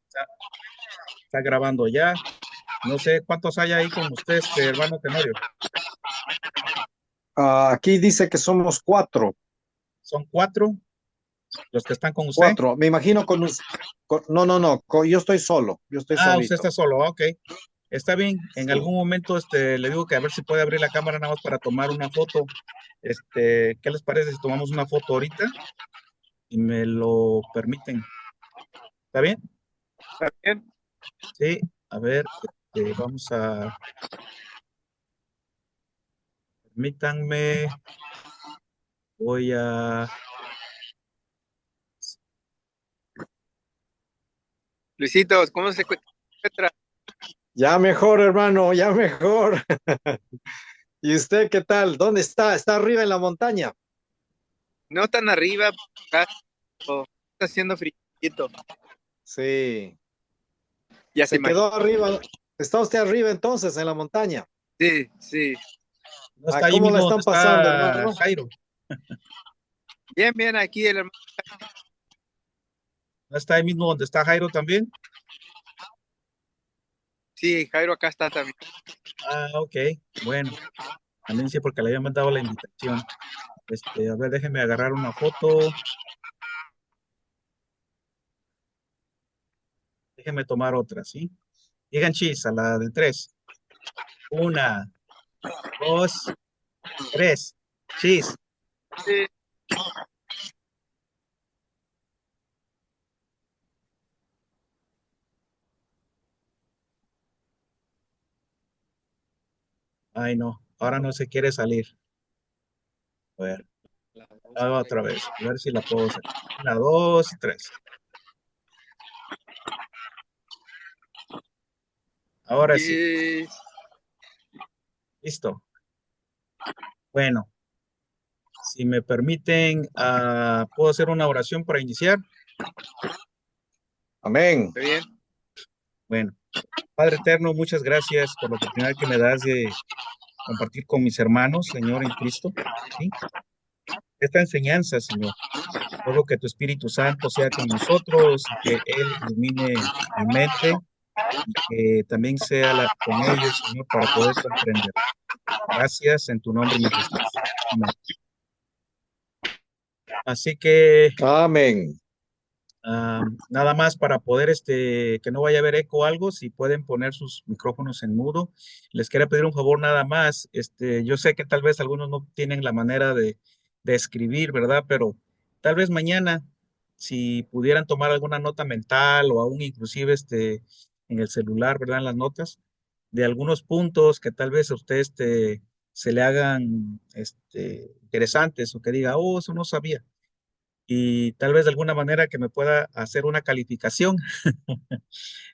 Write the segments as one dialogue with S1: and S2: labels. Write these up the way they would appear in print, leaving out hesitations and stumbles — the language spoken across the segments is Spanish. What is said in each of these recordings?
S1: Está, está grabando ya. No sé cuántos hay ahí con usted, hermano Tenorio.
S2: Aquí dice que somos cuatro,
S1: Son cuatro los que están con usted.
S2: cuatro. Me imagino no, no, no, yo estoy solo, yo estoy
S1: Ah, usted
S2: solito.
S1: está solo, ok. Está bien. En
S2: Sí.
S1: algún momento le digo que a ver si puede abrir la cámara nada más para tomar una foto. ¿Qué les parece si tomamos una foto ahorita y me lo permiten? ¿Está bien?
S3: ¿Está bien?
S1: Sí. A ver, vamos a, permítanme, voy a,
S3: Luisito, ¿cómo se encuentra?
S2: Ya mejor, hermano, ya mejor. ¿Y usted qué tal? ¿Dónde está? ¿Está arriba en la montaña?
S3: No tan arriba, acá está haciendo frío.
S2: Sí.
S3: Ya se
S2: Se
S3: imagina.
S2: quedó arriba. ¿Está usted arriba entonces en la montaña?
S3: Sí, sí.
S1: no está ahí
S2: ¿Cómo la
S1: mismo donde
S2: están pasando,
S1: está
S2: hermano?
S1: Jairo.
S3: Bien, bien, aquí el hermano.
S1: ¿No está ahí mismo donde está Jairo también?
S3: Sí, Jairo acá está también.
S1: Ah, ok. Bueno, también sí, porque le había mandado la invitación. A ver, déjeme agarrar una foto. Déjeme tomar otra, ¿sí? Digan chis a la de tres. Una, dos, tres. Chis.
S3: Sí.
S1: Ay, no. Ahora no se quiere salir. A ver, hago otra vez. A ver si la puedo hacer. Una, dos, tres. Ahora sí.
S3: Y
S1: Listo. Bueno, si me permiten, ¿puedo hacer una oración para iniciar?
S2: Amén.
S3: está bien.
S1: Bueno, Padre eterno, muchas gracias por la oportunidad que me das de compartir con mis hermanos, Señor, en Cristo. ¿Sí? Esta enseñanza, Señor. Ruego que tu Espíritu Santo sea con nosotros y que Él ilumine mi mente y que también sea con ellos, Señor, para poder comprender. Gracias en tu nombre, mi Jesús. Amén. Así que
S2: Amén.
S1: nada más para poder que no vaya a haber eco o algo, si pueden poner sus micrófonos en mudo. Les quería pedir un favor nada más. Yo sé que tal vez algunos no tienen la manera de escribir, ¿verdad? Pero tal vez mañana, si pudieran tomar alguna nota mental o aún inclusive en el celular, ¿verdad? En las notas, de algunos puntos que tal vez a usted se le hagan interesantes o que diga, oh, eso no sabía y tal vez de alguna manera que me pueda hacer una calificación,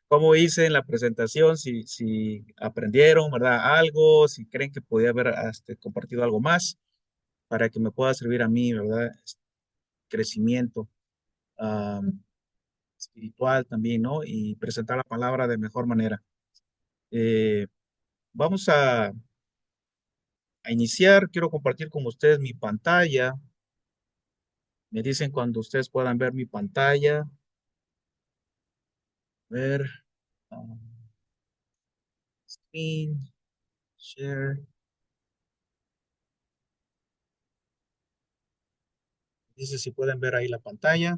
S1: cómo hice en la presentación, si aprendieron, ¿verdad? Algo, si creen que podía haber compartido algo más para que me pueda servir a mí, ¿verdad? Crecimiento espiritual también, ¿no? Y presentar la palabra de mejor manera. Eh, vamos a iniciar. Quiero compartir con ustedes mi pantalla. Me dicen cuando ustedes puedan ver mi pantalla. A ver. um, Screen, share. Dice si pueden ver ahí la pantalla.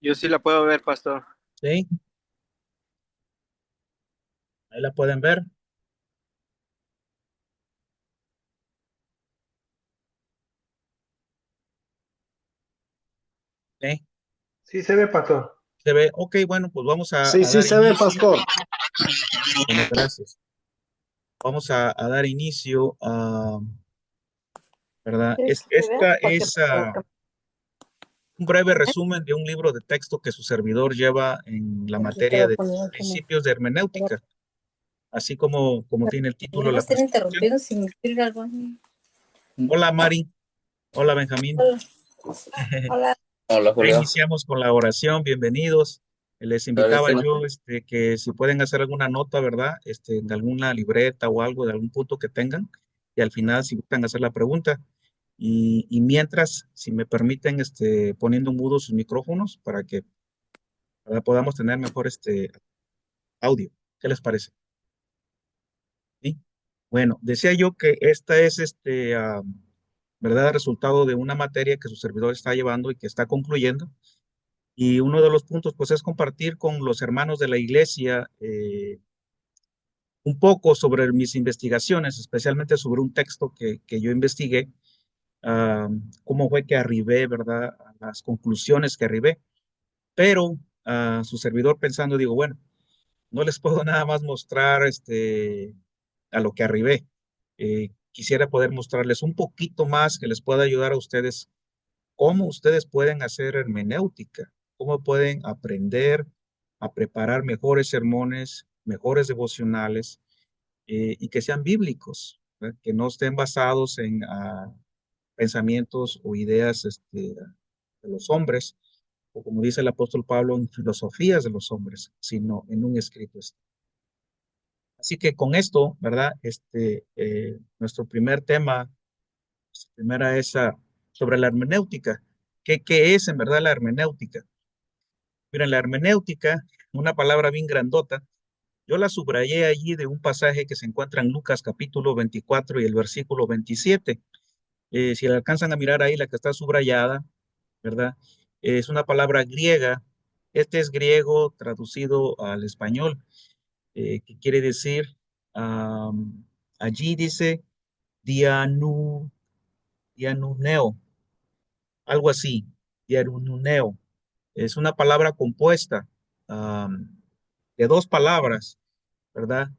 S3: Yo sí la puedo ver, pastor.
S1: ¿Sí? Ahí la pueden ver. ¿Sí?
S4: Sí se ve, pastor.
S1: ¿Se ve? Ok, bueno, pues vamos
S2: Sí,
S1: a
S2: sí
S1: dar
S2: se ve,
S1: inicio.
S2: pastor.
S1: Bueno, gracias. Vamos a dar inicio a, ¿verdad?
S5: ¿Quieres que te vea?
S1: Esta
S5: Porque
S1: es un breve resumen de un libro de texto que su servidor lleva en la
S5: aquí te
S1: materia
S5: va a
S1: de
S5: poner como.
S1: principios de hermenéutica, así como tiene el título
S5: Me
S1: de
S5: va a
S1: la
S5: estar
S1: presentación.
S5: interrumpiendo sin decir algo.
S1: Hola, Mari. Hola, Benjamín.
S5: Hola, hola.
S6: Hola
S1: Ya
S6: Julio,
S1: iniciamos con la oración, bienvenidos. Les
S6: ¿sabes
S1: invitaba
S6: tema?
S1: yo que si pueden hacer alguna nota, ¿verdad? De alguna libreta o algo, de algún punto que tengan, y al final si gustan hacer la pregunta. Y mientras, si me permiten, poniendo mudo sus micrófonos para que podamos tener mejor audio. ¿Qué les parece? ¿Sí? Bueno, decía yo que esta es ¿verdad? Resultado de una materia que su servidor está llevando y que está concluyendo. Y uno de los puntos, pues, es compartir con los hermanos de la iglesia un poco sobre mis investigaciones, especialmente sobre un texto que yo investigué, cómo fue que arribé, ¿verdad? A las conclusiones que arribé. Pero a su servidor pensando, digo, bueno, no les puedo nada más mostrar a lo que arribé. Quisiera poder mostrarles un poquito más que les pueda ayudar a ustedes cómo ustedes pueden hacer hermenéutica, cómo pueden aprender a preparar mejores sermones, mejores devocionales y que sean bíblicos, ¿verdad? Que no estén basados en pensamientos o ideas de los hombres, o como dice el apóstol Pablo, en filosofías de los hombres, sino en un escrito. Así que con esto, ¿verdad? Nuestro primer tema, primera es sobre la hermenéutica. ¿Qué es en verdad la hermenéutica? Miren, la hermenéutica, una palabra bien grandota, yo la subrayé allí de un pasaje que se encuentra en Lucas capítulo 24 y el versículo 27. Si la alcanzan a mirar ahí, la que está subrayada, ¿verdad? Es una palabra griega. Este es griego traducido al español, que quiere decir, allí dice, dianu, dianuneo, algo así, dianuneo. Es una palabra compuesta de dos palabras, ¿verdad?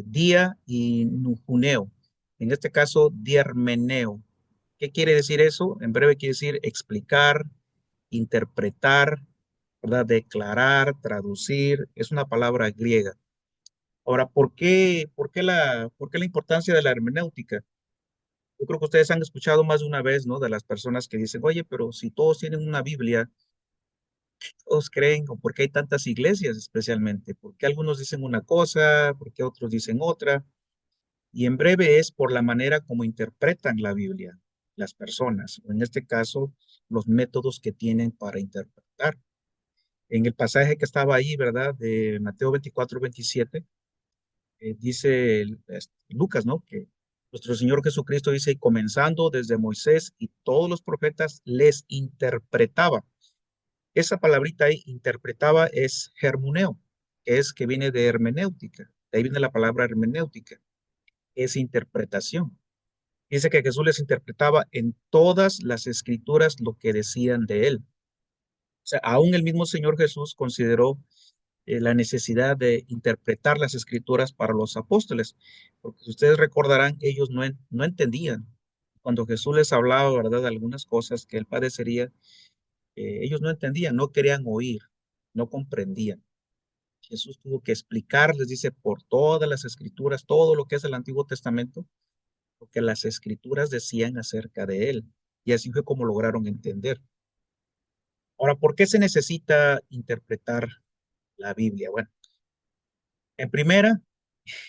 S1: Día y nujuneo. En este caso, diarmeneo. ¿Qué quiere decir eso? En breve quiere decir explicar, interpretar, ¿verdad? Declarar, traducir. Es una palabra griega. Ahora, ¿por qué la importancia de la hermenéutica? Yo creo que ustedes han escuchado más de una vez, ¿no? De las personas que dicen, oye, pero si todos tienen una Biblia, todos creen, o por qué hay tantas iglesias especialmente, por qué algunos dicen una cosa, por qué otros dicen otra. Y en breve es por la manera como interpretan la Biblia las personas, o en este caso, los métodos que tienen para interpretar. En el pasaje que estaba ahí, ¿verdad? De Mateo 24-27, dice Lucas, ¿no? Que nuestro Señor Jesucristo dice, y comenzando desde Moisés y todos los profetas, les interpretaba. Esa palabrita ahí, interpretaba, es germuneo, que es que viene de hermenéutica. De ahí viene la palabra hermenéutica, es interpretación. Dice que Jesús les interpretaba en todas las escrituras lo que decían de él. O sea, aún el mismo Señor Jesús consideró la necesidad de interpretar las escrituras para los apóstoles, porque si ustedes recordarán, ellos no entendían. Cuando Jesús les hablaba, ¿verdad?, de algunas cosas que él padecería, ellos no entendían, no querían oír, no comprendían. Jesús tuvo que explicarles, dice, por todas las escrituras, todo lo que es el Antiguo Testamento, lo que las escrituras decían acerca de él. Y así fue como lograron entender. Ahora, ¿por qué se necesita interpretar la Biblia? Bueno, en primera,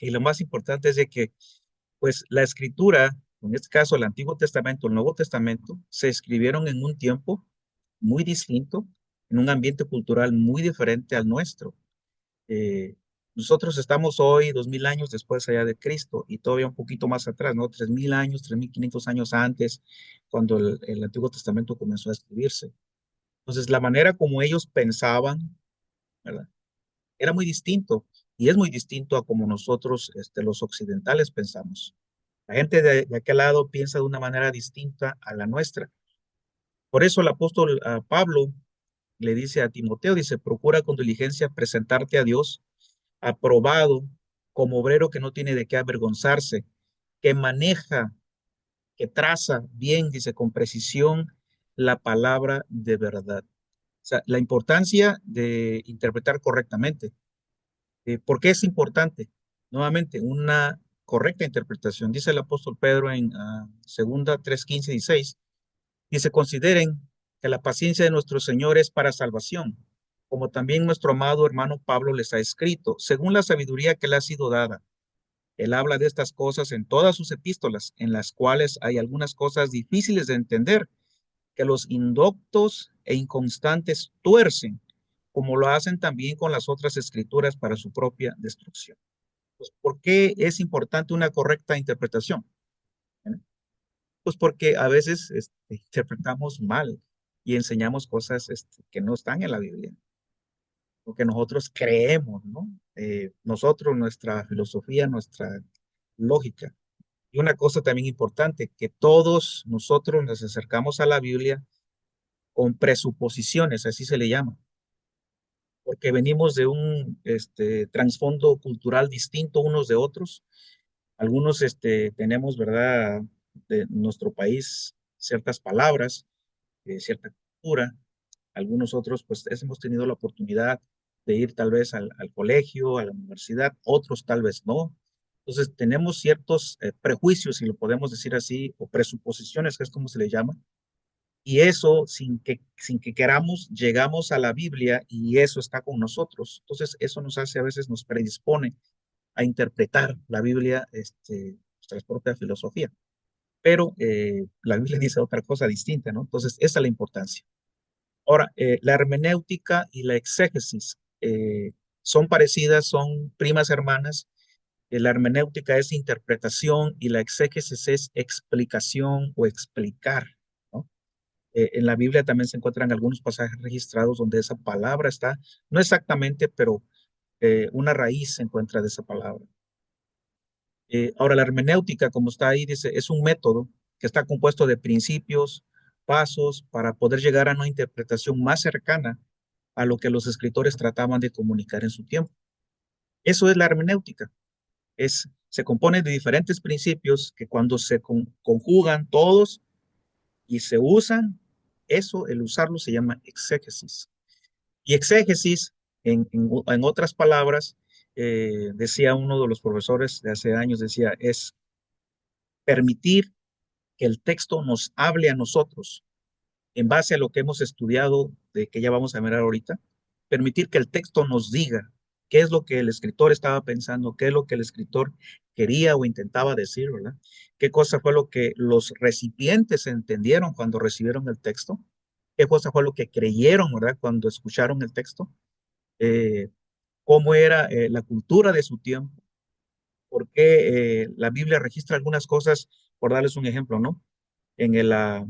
S1: y lo más importante es de que, pues, la escritura, en este caso el Antiguo Testamento, el Nuevo Testamento, se escribieron en un tiempo muy distinto, en un ambiente cultural muy diferente al nuestro. Eh, Nosotros estamos hoy 2000 años después allá de Cristo y todavía un poquito más atrás, ¿no? 3000 años, 3500 años antes, cuando el Antiguo Testamento comenzó a escribirse. Entonces, la manera como ellos pensaban, ¿verdad? Era muy distinto y es muy distinto a como nosotros, los occidentales, pensamos. La gente de aquel lado piensa de una manera distinta a la nuestra. Por eso el apóstol Pablo le dice a Timoteo, dice, procura con diligencia presentarte a Dios aprobado como obrero que no tiene de qué avergonzarse, que maneja, que traza bien, dice, con precisión la palabra de verdad. O sea, la importancia de interpretar correctamente. ¿Por qué es importante? Nuevamente, una correcta interpretación. Dice el apóstol Pedro en segunda 3:15-16. Dice, consideren que la paciencia de nuestro Señor es para salvación, como también nuestro amado hermano Pablo les ha escrito, según la sabiduría que le ha sido dada. Él habla de estas cosas en todas sus epístolas, en las cuales hay algunas cosas difíciles de entender, que los indoctos e inconstantes tuercen, como lo hacen también con las otras escrituras para su propia destrucción. Pues, ¿por qué es importante una correcta interpretación? Pues porque a veces interpretamos mal y enseñamos cosas que no están en la Biblia, o que nosotros creemos, ¿no? Nosotros, nuestra filosofía, nuestra lógica. Y una cosa también importante, que todos nosotros nos acercamos a la Biblia con presuposiciones, así se le llama, porque venimos de un trasfondo cultural distinto unos de otros. Algunos tenemos, ¿verdad?, de nuestro país ciertas palabras, cierta cultura. Algunos otros, pues, hemos tenido la oportunidad de ir tal vez al colegio, a la universidad, otros tal vez no. Entonces, tenemos ciertos prejuicios, si lo podemos decir así, o presuposiciones, que es como se le llama, y eso, sin que queramos, llegamos a la Biblia y eso está con nosotros. Entonces, eso nos hace, a veces nos predispone a interpretar la Biblia, nuestra propia filosofía. Pero la Biblia dice otra cosa distinta, ¿no? Entonces, esa es la importancia. Ahora, la hermenéutica y la exégesis son parecidas, son primas hermanas. La hermenéutica es interpretación y la exégesis es explicación o explicar, ¿no? En la Biblia también se encuentran algunos pasajes registrados donde esa palabra está, no exactamente, pero una raíz se encuentra de esa palabra. Ahora, la hermenéutica, como está ahí, dice, es un método que está compuesto de principios, pasos, para poder llegar a una interpretación más cercana a lo que los escritores trataban de comunicar en su tiempo. Eso es la hermenéutica. Se compone de diferentes principios que cuando se conjugan todos y se usan, eso, el usarlo, se llama exégesis. Y exégesis, en otras palabras, decía uno de los profesores de hace años, decía, es permitir que el texto nos hable a nosotros en base a lo que hemos estudiado, de que ya vamos a mirar ahorita, permitir que el texto nos diga qué es lo que el escritor estaba pensando, qué es lo que el escritor quería o intentaba decir, ¿verdad? ¿Qué cosa fue lo que los recipientes entendieron cuando recibieron el texto? ¿Qué cosa fue lo que creyeron, ¿verdad?, cuando escucharon el texto? Eh, ¿Cómo era la cultura de su tiempo? ¿Por qué la Biblia registra algunas cosas? Por darles un ejemplo, ¿no? En la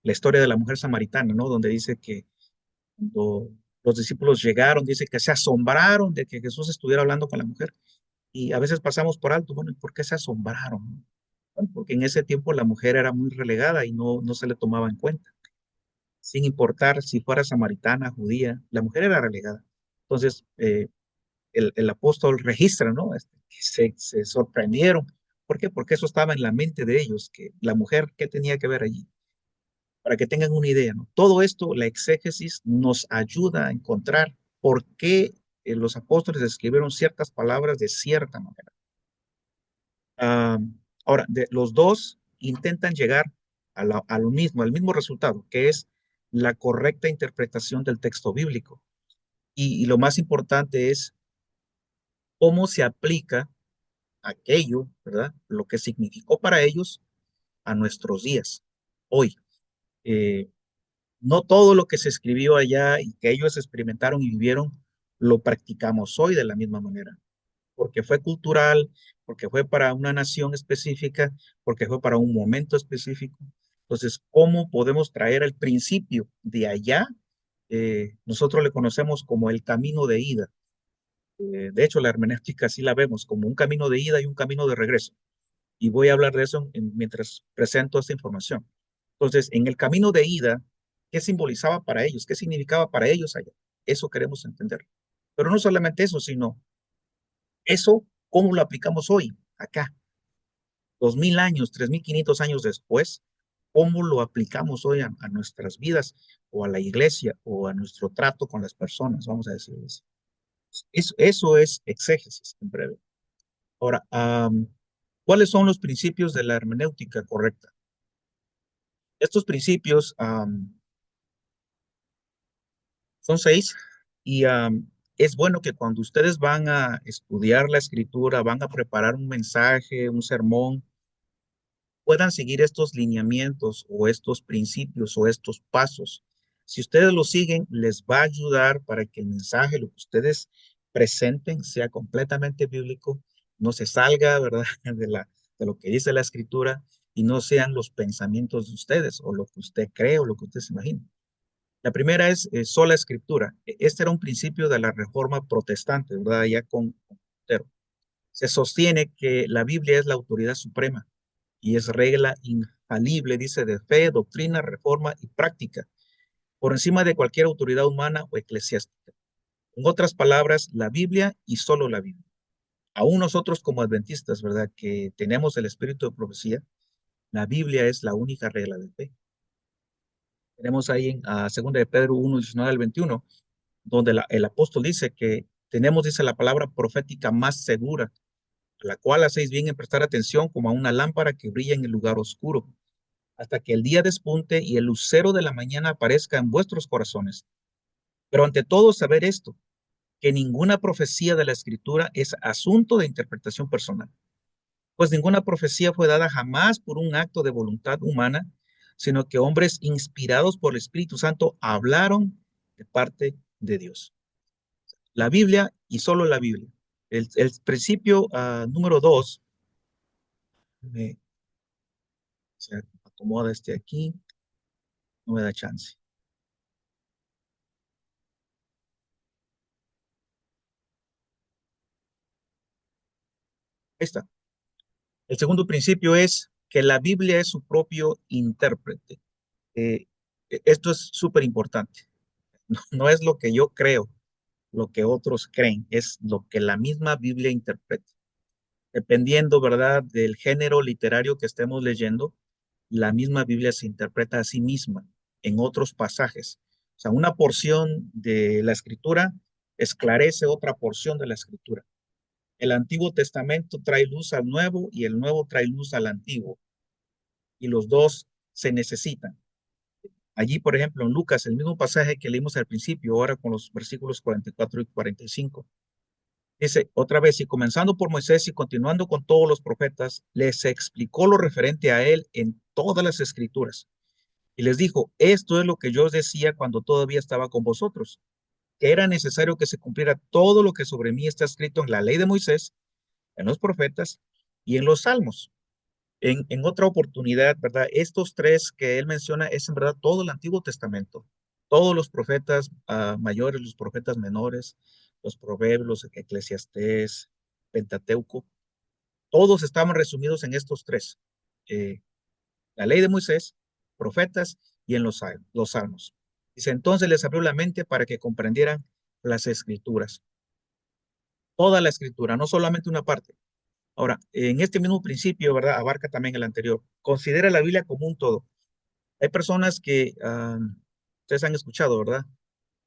S1: historia de la mujer samaritana, ¿no? Donde dice que cuando los discípulos llegaron, dice que se asombraron de que Jesús estuviera hablando con la mujer. Y a veces pasamos por alto, bueno, ¿y por qué se asombraron? Bueno, porque en ese tiempo la mujer era muy relegada y no se le tomaba en cuenta. Sin importar si fuera samaritana, judía, la mujer era relegada. Entonces, el apóstol registra, ¿no? Que se sorprendieron. ¿Por qué? Porque eso estaba en la mente de ellos, que la mujer, ¿qué tenía que ver allí? Para que tengan una idea, ¿no? Todo esto, la exégesis, nos ayuda a encontrar por qué los apóstoles escribieron ciertas palabras de cierta manera. Ahora, los dos intentan llegar a lo mismo, al mismo resultado, que es la correcta interpretación del texto bíblico. Y lo más importante es cómo se aplica aquello, ¿verdad? Lo que significó para ellos a nuestros días, hoy. Eh, no todo lo que se escribió allá y que ellos experimentaron y vivieron, lo practicamos hoy de la misma manera, porque fue cultural, porque fue para una nación específica, porque fue para un momento específico. Entonces, ¿cómo podemos traer el principio de allá? Nosotros le conocemos como el camino de ida. De hecho, la hermenéutica sí la vemos como un camino de ida y un camino de regreso. Y voy a hablar de eso mientras presento esta información. Entonces, en el camino de ida, ¿qué simbolizaba para ellos? ¿Qué significaba para ellos allá? Eso queremos entender. Pero no solamente eso, sino eso, ¿cómo lo aplicamos hoy, acá? 2000 años, 3500 años después, ¿cómo lo aplicamos hoy a nuestras vidas o a la iglesia o a nuestro trato con las personas? Vamos a decirlo así. Eso es exégesis, en breve. Ahora, ¿cuáles son los principios de la hermenéutica correcta? Estos principios son 6 y es bueno que cuando ustedes van a estudiar la escritura, van a preparar un mensaje, un sermón, puedan seguir estos lineamientos o estos principios o estos pasos. Si ustedes lo siguen, les va a ayudar para que el mensaje, lo que ustedes presenten, sea completamente bíblico, no se salga, ¿verdad?, de lo que dice la escritura y no sean los pensamientos de ustedes o lo que usted cree o lo que usted se imagina. La primera es sola escritura. Este era un principio de la reforma protestante, ¿verdad? Ya con Lutero. Se sostiene que la Biblia es la autoridad suprema y es regla infalible, dice, de fe, doctrina, reforma y práctica, por encima de cualquier autoridad humana o eclesiástica. En otras palabras, la Biblia y solo la Biblia. Aún nosotros como adventistas, ¿verdad?, que tenemos el espíritu de profecía, la Biblia es la única regla de fe. Tenemos ahí en 2 de Pedro 1, 19 al 21, donde el apóstol dice que tenemos, dice, la palabra profética más segura, a la cual hacéis bien en prestar atención como a una lámpara que brilla en el lugar oscuro, hasta que el día despunte y el lucero de la mañana aparezca en vuestros corazones. Pero ante todo, saber esto, que ninguna profecía de la Escritura es asunto de interpretación personal, pues ninguna profecía fue dada jamás por un acto de voluntad humana, sino que hombres inspirados por el Espíritu Santo hablaron de parte de Dios. La Biblia y solo la Biblia. El principio número 2, se acomoda este aquí, no me da chance. Ahí está. El segundo principio es que la Biblia es su propio intérprete. Eh, Esto es súper importante. No es lo que yo creo, lo que otros creen, es lo que la misma Biblia interpreta. Dependiendo, ¿verdad?, del género literario que estemos leyendo, la misma Biblia se interpreta a sí misma en otros pasajes. O sea, una porción de la escritura esclarece otra porción de la escritura. El Antiguo Testamento trae luz al Nuevo y el Nuevo trae luz al Antiguo. Y los dos se necesitan. Allí, por ejemplo, en Lucas, el mismo pasaje que leímos al principio, ahora con los versículos 44 y 45, dice otra vez, y comenzando por Moisés y continuando con todos los profetas, les explicó lo referente a él en todas las escrituras. Y les dijo, esto es lo que yo os decía cuando todavía estaba con vosotros, que era necesario que se cumpliera todo lo que sobre mí está escrito en la ley de Moisés, en los profetas y en los salmos. En otra oportunidad, ¿verdad? Estos tres que él menciona es en verdad todo el Antiguo Testamento. Todos los profetas mayores, los profetas menores, los proverbios, los Eclesiastés, Pentateuco, todos estaban resumidos en estos tres. La ley de Moisés, profetas y en los salmos. Dice, entonces les abrió la mente para que comprendieran las escrituras. Toda la escritura, no solamente una parte. Ahora, en este mismo principio, ¿verdad? Abarca también el anterior. Considera la Biblia como un todo. Hay personas que, ustedes han escuchado, ¿verdad?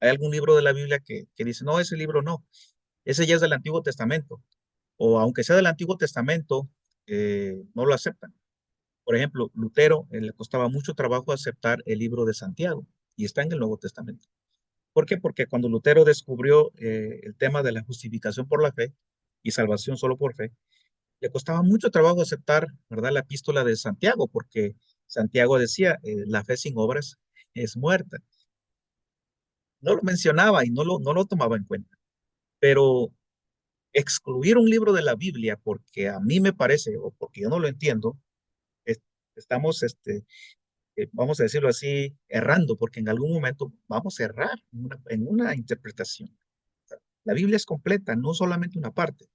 S1: Hay algún libro de la Biblia que dice, no, ese libro no, ese ya es del Antiguo Testamento. O aunque sea del Antiguo Testamento, no lo aceptan. Por ejemplo, Lutero le costaba mucho trabajo aceptar el libro de Santiago y está en el Nuevo Testamento. ¿Por qué? Porque cuando Lutero descubrió el tema de la justificación por la fe y salvación solo por fe, le costaba mucho trabajo aceptar, ¿verdad?, la epístola de Santiago, porque Santiago decía, la fe sin obras es muerta. No lo mencionaba y no lo tomaba en cuenta. Pero excluir un libro de la Biblia, porque a mí me parece, o porque yo no lo entiendo, es- estamos, vamos a decirlo así, errando, porque en algún momento vamos a errar en una interpretación. La Biblia es completa, no solamente una parte.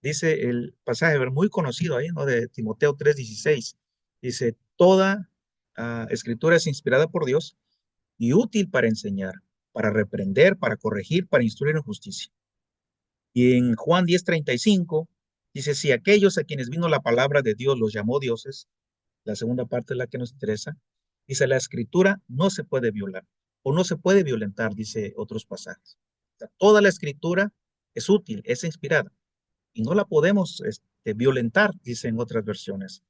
S1: Dice el pasaje muy conocido ahí, ¿no? De Timoteo 3:16. Dice, toda escritura es inspirada por Dios y útil para enseñar, para reprender, para corregir, para instruir en justicia. Y en Juan 10:35 dice, si aquellos a quienes vino la palabra de Dios los llamó dioses, la segunda parte es la que nos interesa, dice, la escritura no se puede violar o no se puede violentar, dice otros pasajes. O sea, toda la escritura es útil, es inspirada y no la podemos violentar, dicen otras versiones.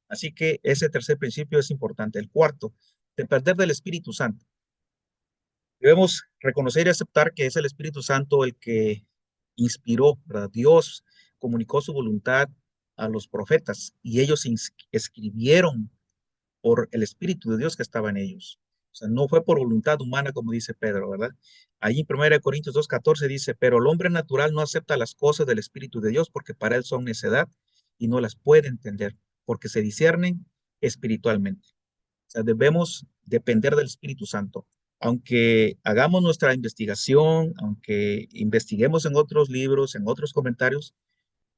S1: Así que ese tercer principio es importante. El cuarto, de perder del Espíritu Santo. Debemos reconocer y aceptar que es el Espíritu Santo el que inspiró, ¿verdad? Dios comunicó su voluntad a los profetas y ellos escribieron por el Espíritu de Dios que estaba en ellos. O sea, no fue por voluntad humana, como dice Pedro, ¿verdad? Ahí en 1 Corintios 2:14 dice, pero el hombre natural no acepta las cosas del Espíritu de Dios porque para él son necedad y no las puede entender, porque se disciernen espiritualmente. O sea, debemos depender del Espíritu Santo. Aunque hagamos nuestra investigación, aunque investiguemos en otros libros, en otros comentarios,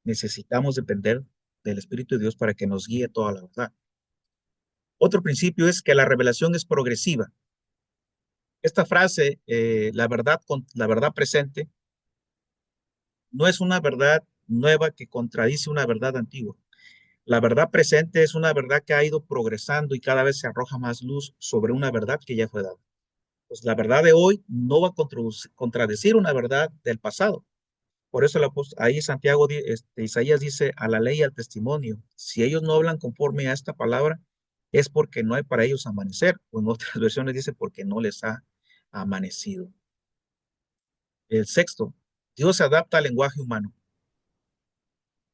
S1: necesitamos depender del Espíritu de Dios para que nos guíe toda la verdad. Otro principio es que la revelación es progresiva. Esta frase, la verdad presente, no es una verdad nueva que contradice una verdad antigua. La verdad presente es una verdad que ha ido progresando y cada vez se arroja más luz sobre una verdad que ya fue dada. Pues la verdad de hoy no va a contradecir una verdad del pasado. Por eso ahí Santiago, Isaías dice, a la ley y al testimonio, si ellos no hablan conforme a esta palabra, es porque no hay para ellos amanecer, o en otras versiones dice, porque no les ha amanecido. El sexto, Dios se adapta al lenguaje humano.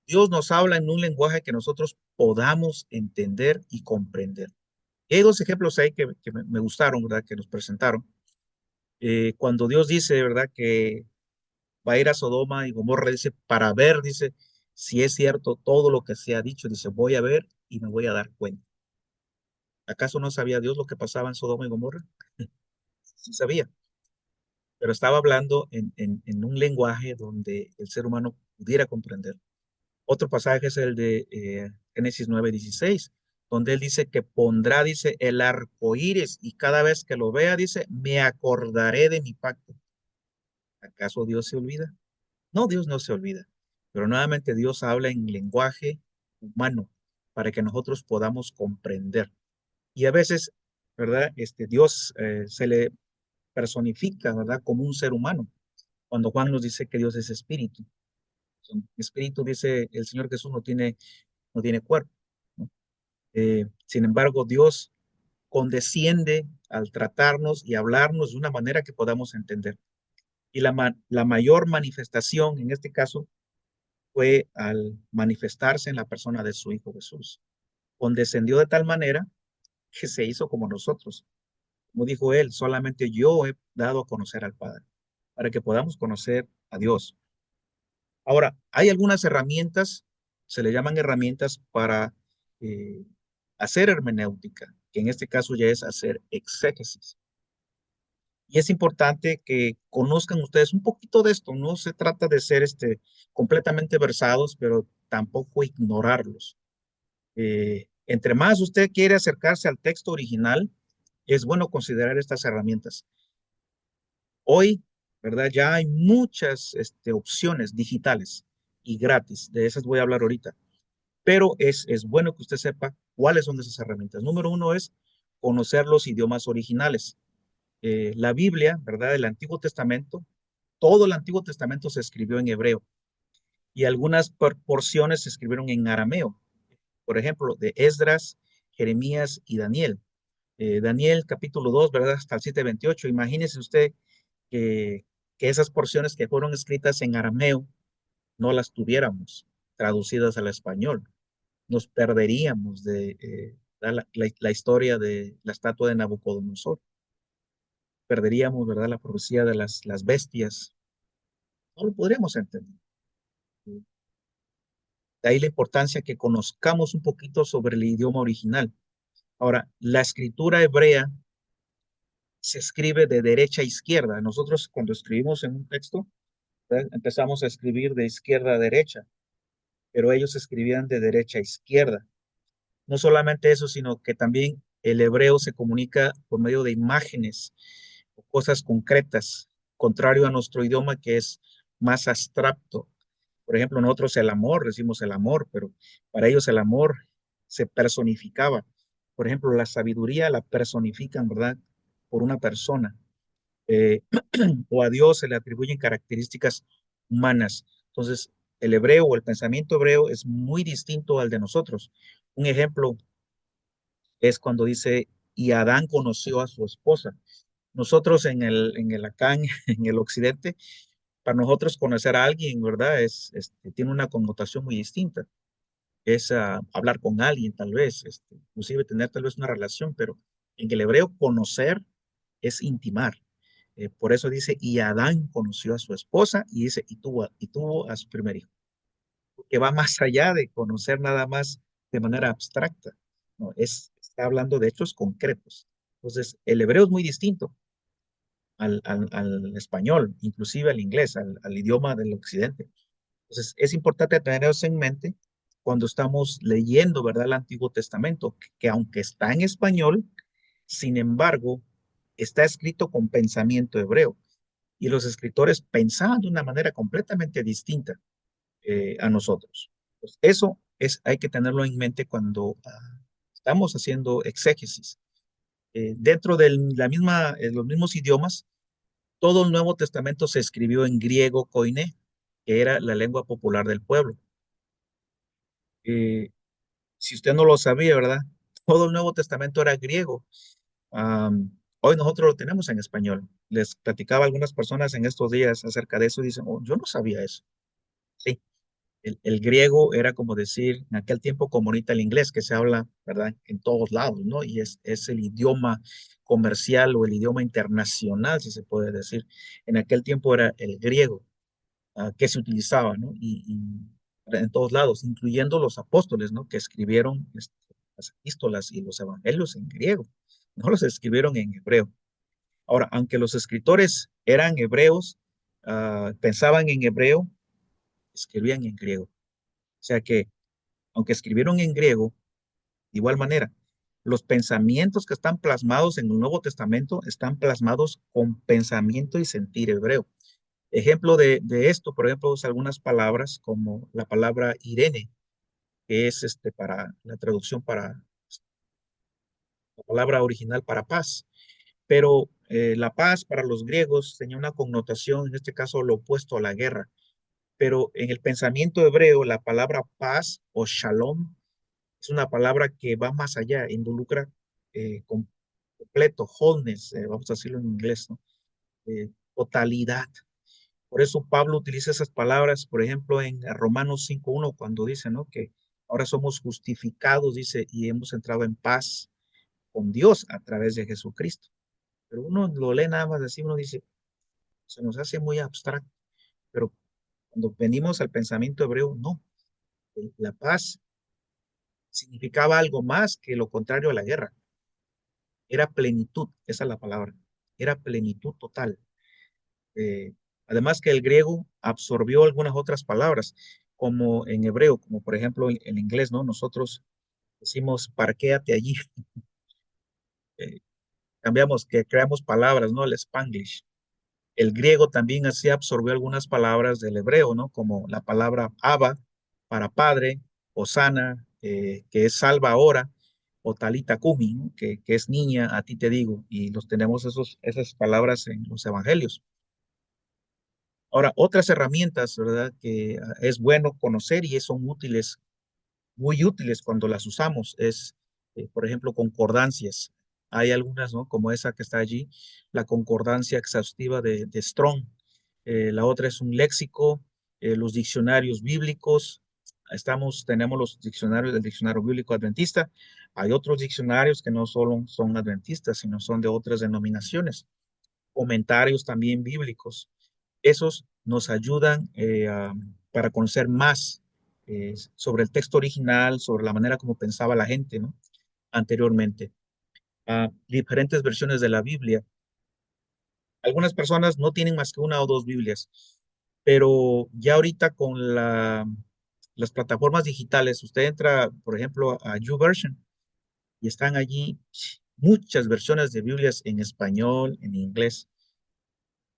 S1: Dios nos habla en un lenguaje que nosotros podamos entender y comprender. Y hay dos ejemplos ahí que me gustaron, ¿verdad? Que nos presentaron. Cuando Dios dice, ¿verdad? Que va a ir a Sodoma y Gomorra, dice, para ver, dice, si es cierto todo lo que se ha dicho, dice, voy a ver y me voy a dar cuenta. ¿Acaso no sabía Dios lo que pasaba en Sodoma y Gomorra? Sí sabía, pero estaba hablando en un lenguaje donde el ser humano pudiera comprender. Otro pasaje es el de Génesis 9:16, donde él dice que pondrá, dice, el arco iris y cada vez que lo vea, dice, me acordaré de mi pacto. ¿Acaso Dios se olvida? No, Dios no se olvida, pero nuevamente Dios habla en lenguaje humano para que nosotros podamos comprender. Y a veces, ¿verdad? Dios se le personifica, ¿verdad? Como un ser humano. Cuando Juan nos dice que Dios es espíritu. Espíritu, dice el Señor Jesús, no tiene cuerpo, ¿no? Sin embargo, Dios condesciende al tratarnos y hablarnos de una manera que podamos entender. Y la mayor manifestación en este caso fue al manifestarse en la persona de su Hijo Jesús. Condescendió de tal manera que se hizo como nosotros. Como dijo él, solamente yo he dado a conocer al Padre, para que podamos conocer a Dios. Ahora, hay algunas herramientas, se le llaman herramientas para eh, hacer hermenéutica, que en este caso ya es hacer exégesis. Y es importante que conozcan ustedes un poquito de esto. No se trata de ser completamente versados, pero tampoco ignorarlos. Entre más usted quiere acercarse al texto original, es bueno considerar estas herramientas. Hoy, ¿verdad? Ya hay muchas opciones digitales y gratis. De esas voy a hablar ahorita. Pero es bueno que usted sepa cuáles son esas herramientas. Número uno es conocer los idiomas originales. La Biblia, ¿verdad? El Antiguo Testamento, todo el Antiguo Testamento se escribió en hebreo y algunas porciones se escribieron en arameo. Por ejemplo, de Esdras, Jeremías y Daniel. Daniel capítulo 2, ¿verdad? Hasta el 7:28. Imagínese usted que, que esas porciones que fueron escritas en arameo no las tuviéramos traducidas al español. Nos perderíamos de la historia de la estatua de Nabucodonosor. Perderíamos, ¿verdad? La profecía de las bestias. No lo podríamos entender. De ahí la importancia que conozcamos un poquito sobre el idioma original. Ahora, la escritura hebrea se escribe de derecha a izquierda. Nosotros cuando escribimos en un texto, ¿verdad? Empezamos a escribir de izquierda a derecha, pero ellos escribían de derecha a izquierda. No solamente eso, sino que también el hebreo se comunica por medio de imágenes o cosas concretas, contrario a nuestro idioma que es más abstracto. Por ejemplo, nosotros el amor, decimos el amor, pero para ellos el amor se personificaba. Por ejemplo, la sabiduría la personifican, ¿verdad? Por una persona. Eh, o a Dios se le atribuyen características humanas. Entonces, el hebreo o el pensamiento hebreo es muy distinto al de nosotros. Un ejemplo es cuando dice, y Adán conoció a su esposa. Nosotros acá en el occidente, para nosotros conocer a alguien, ¿verdad? Tiene una connotación muy distinta. Es hablar con alguien, tal vez, inclusive tener tal vez una relación, pero en el hebreo conocer es intimar. Por eso dice, y Adán conoció a su esposa y dice, y tuvo a su primer hijo, que va más allá de conocer nada más de manera abstracta, ¿no? Está hablando de hechos concretos. Entonces, el hebreo es muy distinto al español, inclusive al inglés, al idioma del occidente. Entonces, es importante tener eso en mente cuando estamos leyendo, ¿verdad?, el Antiguo Testamento, que aunque está en español, sin embargo, está escrito con pensamiento hebreo y los escritores pensaban de una manera completamente distinta a nosotros. Pues hay que tenerlo en mente cuando estamos haciendo exégesis. Dentro de los mismos idiomas, todo el Nuevo Testamento se escribió en griego koiné, que era la lengua popular del pueblo. Eh, si usted no lo sabía, ¿verdad? Todo el Nuevo Testamento era griego. Hoy nosotros lo tenemos en español. Les platicaba a algunas personas en estos días acerca de eso y dicen, oh, yo no sabía eso. Sí, el griego era como decir en aquel tiempo como ahorita el inglés que se habla, ¿verdad? En todos lados, ¿no? Y es el idioma comercial o el idioma internacional, si se puede decir. En aquel tiempo era el griego que se utilizaba, ¿no? En todos lados, incluyendo los apóstoles, ¿no? Que escribieron las epístolas y los evangelios en griego, no los escribieron en hebreo. Ahora, aunque los escritores eran hebreos, pensaban en hebreo, escribían en griego. O sea que, aunque escribieron en griego, de igual manera, los pensamientos que están plasmados en el Nuevo Testamento están plasmados con pensamiento y sentir hebreo. Ejemplo de esto, por ejemplo, es algunas palabras como la palabra Irene, que es para la traducción para la palabra original para paz. Pero la paz para los griegos tenía una connotación, en este caso, lo opuesto a la guerra. Pero en el pensamiento hebreo, la palabra paz o shalom es una palabra que va más allá, involucra completo, wholeness, vamos a decirlo en inglés, ¿no? Totalidad. Por eso Pablo utiliza esas palabras, por ejemplo, en Romanos 5:1, cuando dice, ¿no? Que ahora somos justificados, dice, y hemos entrado en paz con Dios a través de Jesucristo. Pero uno lo lee nada más así, uno dice, se nos hace muy abstracto, pero cuando venimos al pensamiento hebreo, no. La paz significaba algo más que lo contrario a la guerra. Era plenitud, esa es la palabra. Era plenitud total. Eh, Además que el griego absorbió algunas otras palabras, como en hebreo, como por ejemplo en inglés, ¿no? Nosotros decimos parquéate allí. Eh, Cambiamos, que creamos palabras, ¿no? El Spanglish. El griego también así absorbió algunas palabras del hebreo, ¿no? Como la palabra Abba para padre, Osana, que es salva ahora, o Talita Kumi, ¿no? Que es niña, a ti te digo, y los tenemos esas palabras en los evangelios. Ahora, otras herramientas, ¿verdad? Que es bueno conocer y son útiles, muy útiles cuando las usamos, por ejemplo, concordancias. Hay algunas, ¿no? Como esa que está allí, la concordancia exhaustiva de Strong. La otra es un léxico, los diccionarios bíblicos. Tenemos los diccionarios del diccionario bíblico adventista. Hay otros diccionarios que no solo son adventistas, sino son de otras denominaciones. Comentarios también bíblicos. Esos nos ayudan para conocer más sobre el texto original, sobre la manera como pensaba la gente, ¿no? Anteriormente. Diferentes versiones de la Biblia. Algunas personas no tienen más que una o dos Biblias, pero ya ahorita con las plataformas digitales, usted entra, por ejemplo, a YouVersion y están allí muchas versiones de Biblias en español, en inglés,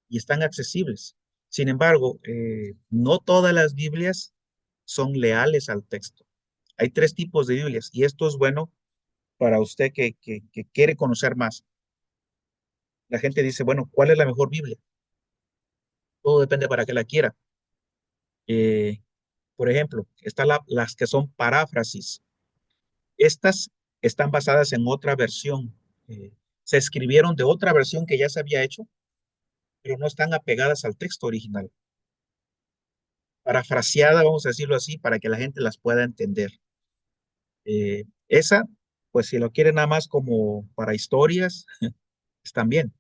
S1: y están accesibles. Sin embargo, no todas las Biblias son leales al texto. Hay tres tipos de Biblias y esto es bueno para usted que quiere conocer más. La gente dice, bueno, ¿cuál es la mejor Biblia? Todo depende para qué la quiera. Eh, por ejemplo, están las que son paráfrasis. Estas están basadas en otra versión. se escribieron de otra versión que ya se había hecho, pero no están apegadas al texto original. Parafraseada, vamos a decirlo así, para que la gente las pueda entender. Esa, pues si lo quieren nada más como para historias, están bien,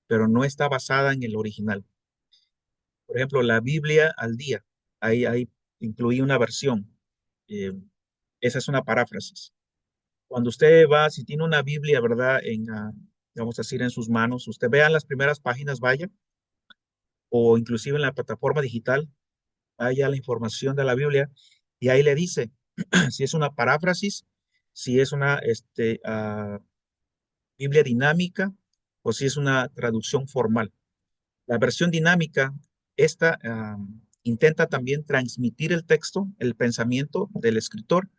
S1: pero no está basada en el original. Por ejemplo, la Biblia al día, ahí incluí una versión. Eh, Esa es una paráfrasis. Cuando usted va, si tiene una Biblia, ¿verdad? Vamos a decir, en sus manos, usted vea las primeras páginas, vaya, o inclusive en la plataforma digital, vaya la información de la Biblia, y ahí le dice si es una paráfrasis, si es una Biblia dinámica o si es una traducción formal. La versión dinámica, esta intenta también transmitir el texto, el pensamiento del escritor,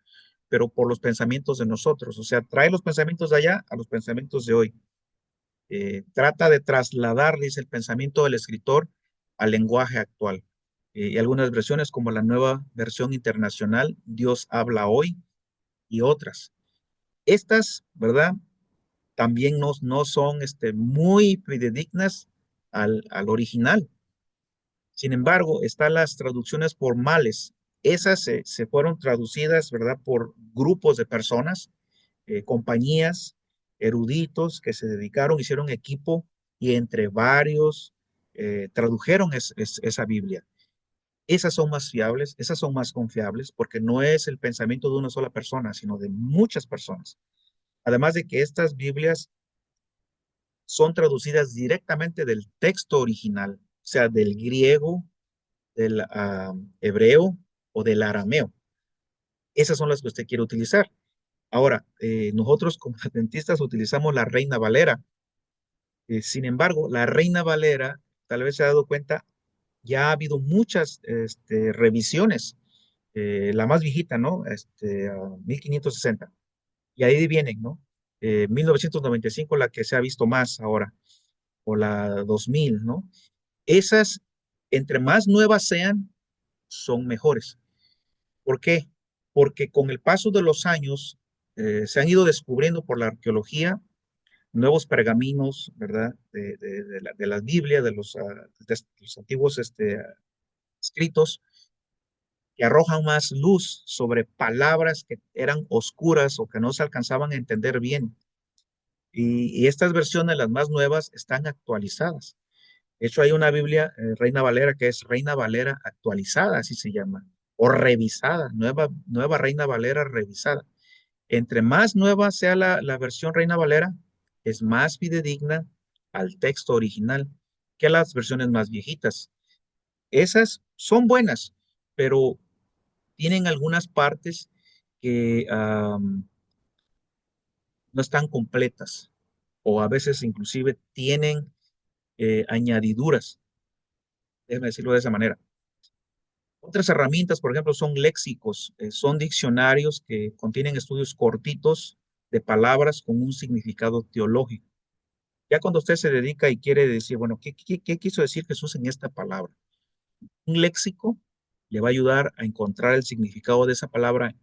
S1: pero por los pensamientos de nosotros. O sea, trae los pensamientos de allá a los pensamientos de hoy. Trata de trasladar, dice, el pensamiento del escritor al lenguaje actual. Y algunas versiones, como la nueva versión internacional, Dios habla hoy, y otras. Estas, ¿verdad? También no son muy fidedignas al original. Sin embargo, están las traducciones formales. Esas se fueron traducidas, ¿verdad? Por grupos de personas, compañías, eruditos que se dedicaron, hicieron equipo y entre varios tradujeron esa Biblia. Esas son más fiables, esas son más confiables porque no es el pensamiento de una sola persona, sino de muchas personas. Además de que estas Biblias son traducidas directamente del texto original, o sea, del griego, del hebreo o del arameo. Esas son las que usted quiere utilizar. Ahora, nosotros como adventistas utilizamos la Reina Valera. Sin embargo, la Reina Valera, tal vez se ha dado cuenta, ya ha habido muchas revisiones. La más viejita, ¿no? 1560. Y ahí vienen, ¿no? 1995, la que se ha visto más ahora, o la 2000, ¿no? Esas, entre más nuevas sean, son mejores. ¿Por qué? Porque con el paso de los años se han ido descubriendo por la arqueología nuevos pergaminos, ¿verdad? De las Biblias, de los antiguos escritos, que arrojan más luz sobre palabras que eran oscuras o que no se alcanzaban a entender bien. Y estas versiones, las más nuevas, están actualizadas. De hecho, hay una Biblia, Reina Valera, que es Reina Valera actualizada, así se llama, o revisada, nueva Reina Valera revisada. Entre más nueva sea la versión Reina Valera, es más fidedigna al texto original que las versiones más viejitas. Esas son buenas, pero tienen algunas partes que no están completas o a veces inclusive tienen añadiduras, déjame decirlo de esa manera. Otras herramientas, por ejemplo, son léxicos, son diccionarios que contienen estudios cortitos de palabras con un significado teológico. Ya cuando usted se dedica y quiere decir, bueno, ¿qué quiso decir Jesús en esta palabra? Un léxico le va a ayudar a encontrar el significado de esa palabra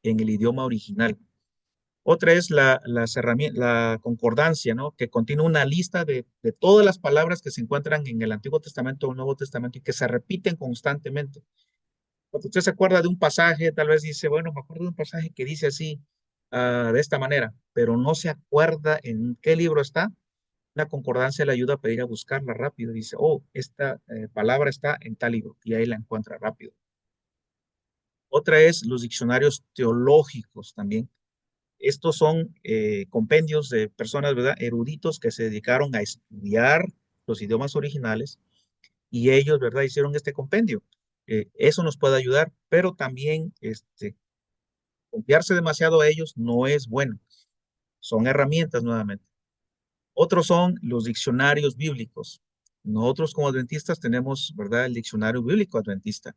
S1: en el idioma original. Otra es la concordancia, ¿no? Que contiene una lista de todas las palabras que se encuentran en el Antiguo Testamento o el Nuevo Testamento y que se repiten constantemente. Cuando usted se acuerda de un pasaje, tal vez dice, bueno, me acuerdo de un pasaje que dice así, de esta manera, pero no se acuerda en qué libro está. La concordancia le ayuda a ir a buscarla rápido. Dice, oh, esta palabra está en tal libro y ahí la encuentra rápido. Otra es los diccionarios teológicos también. Estos son compendios de personas, ¿verdad? Eruditos que se dedicaron a estudiar los idiomas originales y ellos, ¿verdad? Hicieron este compendio. Eso nos puede ayudar, pero también confiarse demasiado a ellos no es bueno. Son herramientas nuevamente. Otros son los diccionarios bíblicos. Nosotros como adventistas tenemos, ¿verdad? El diccionario bíblico adventista.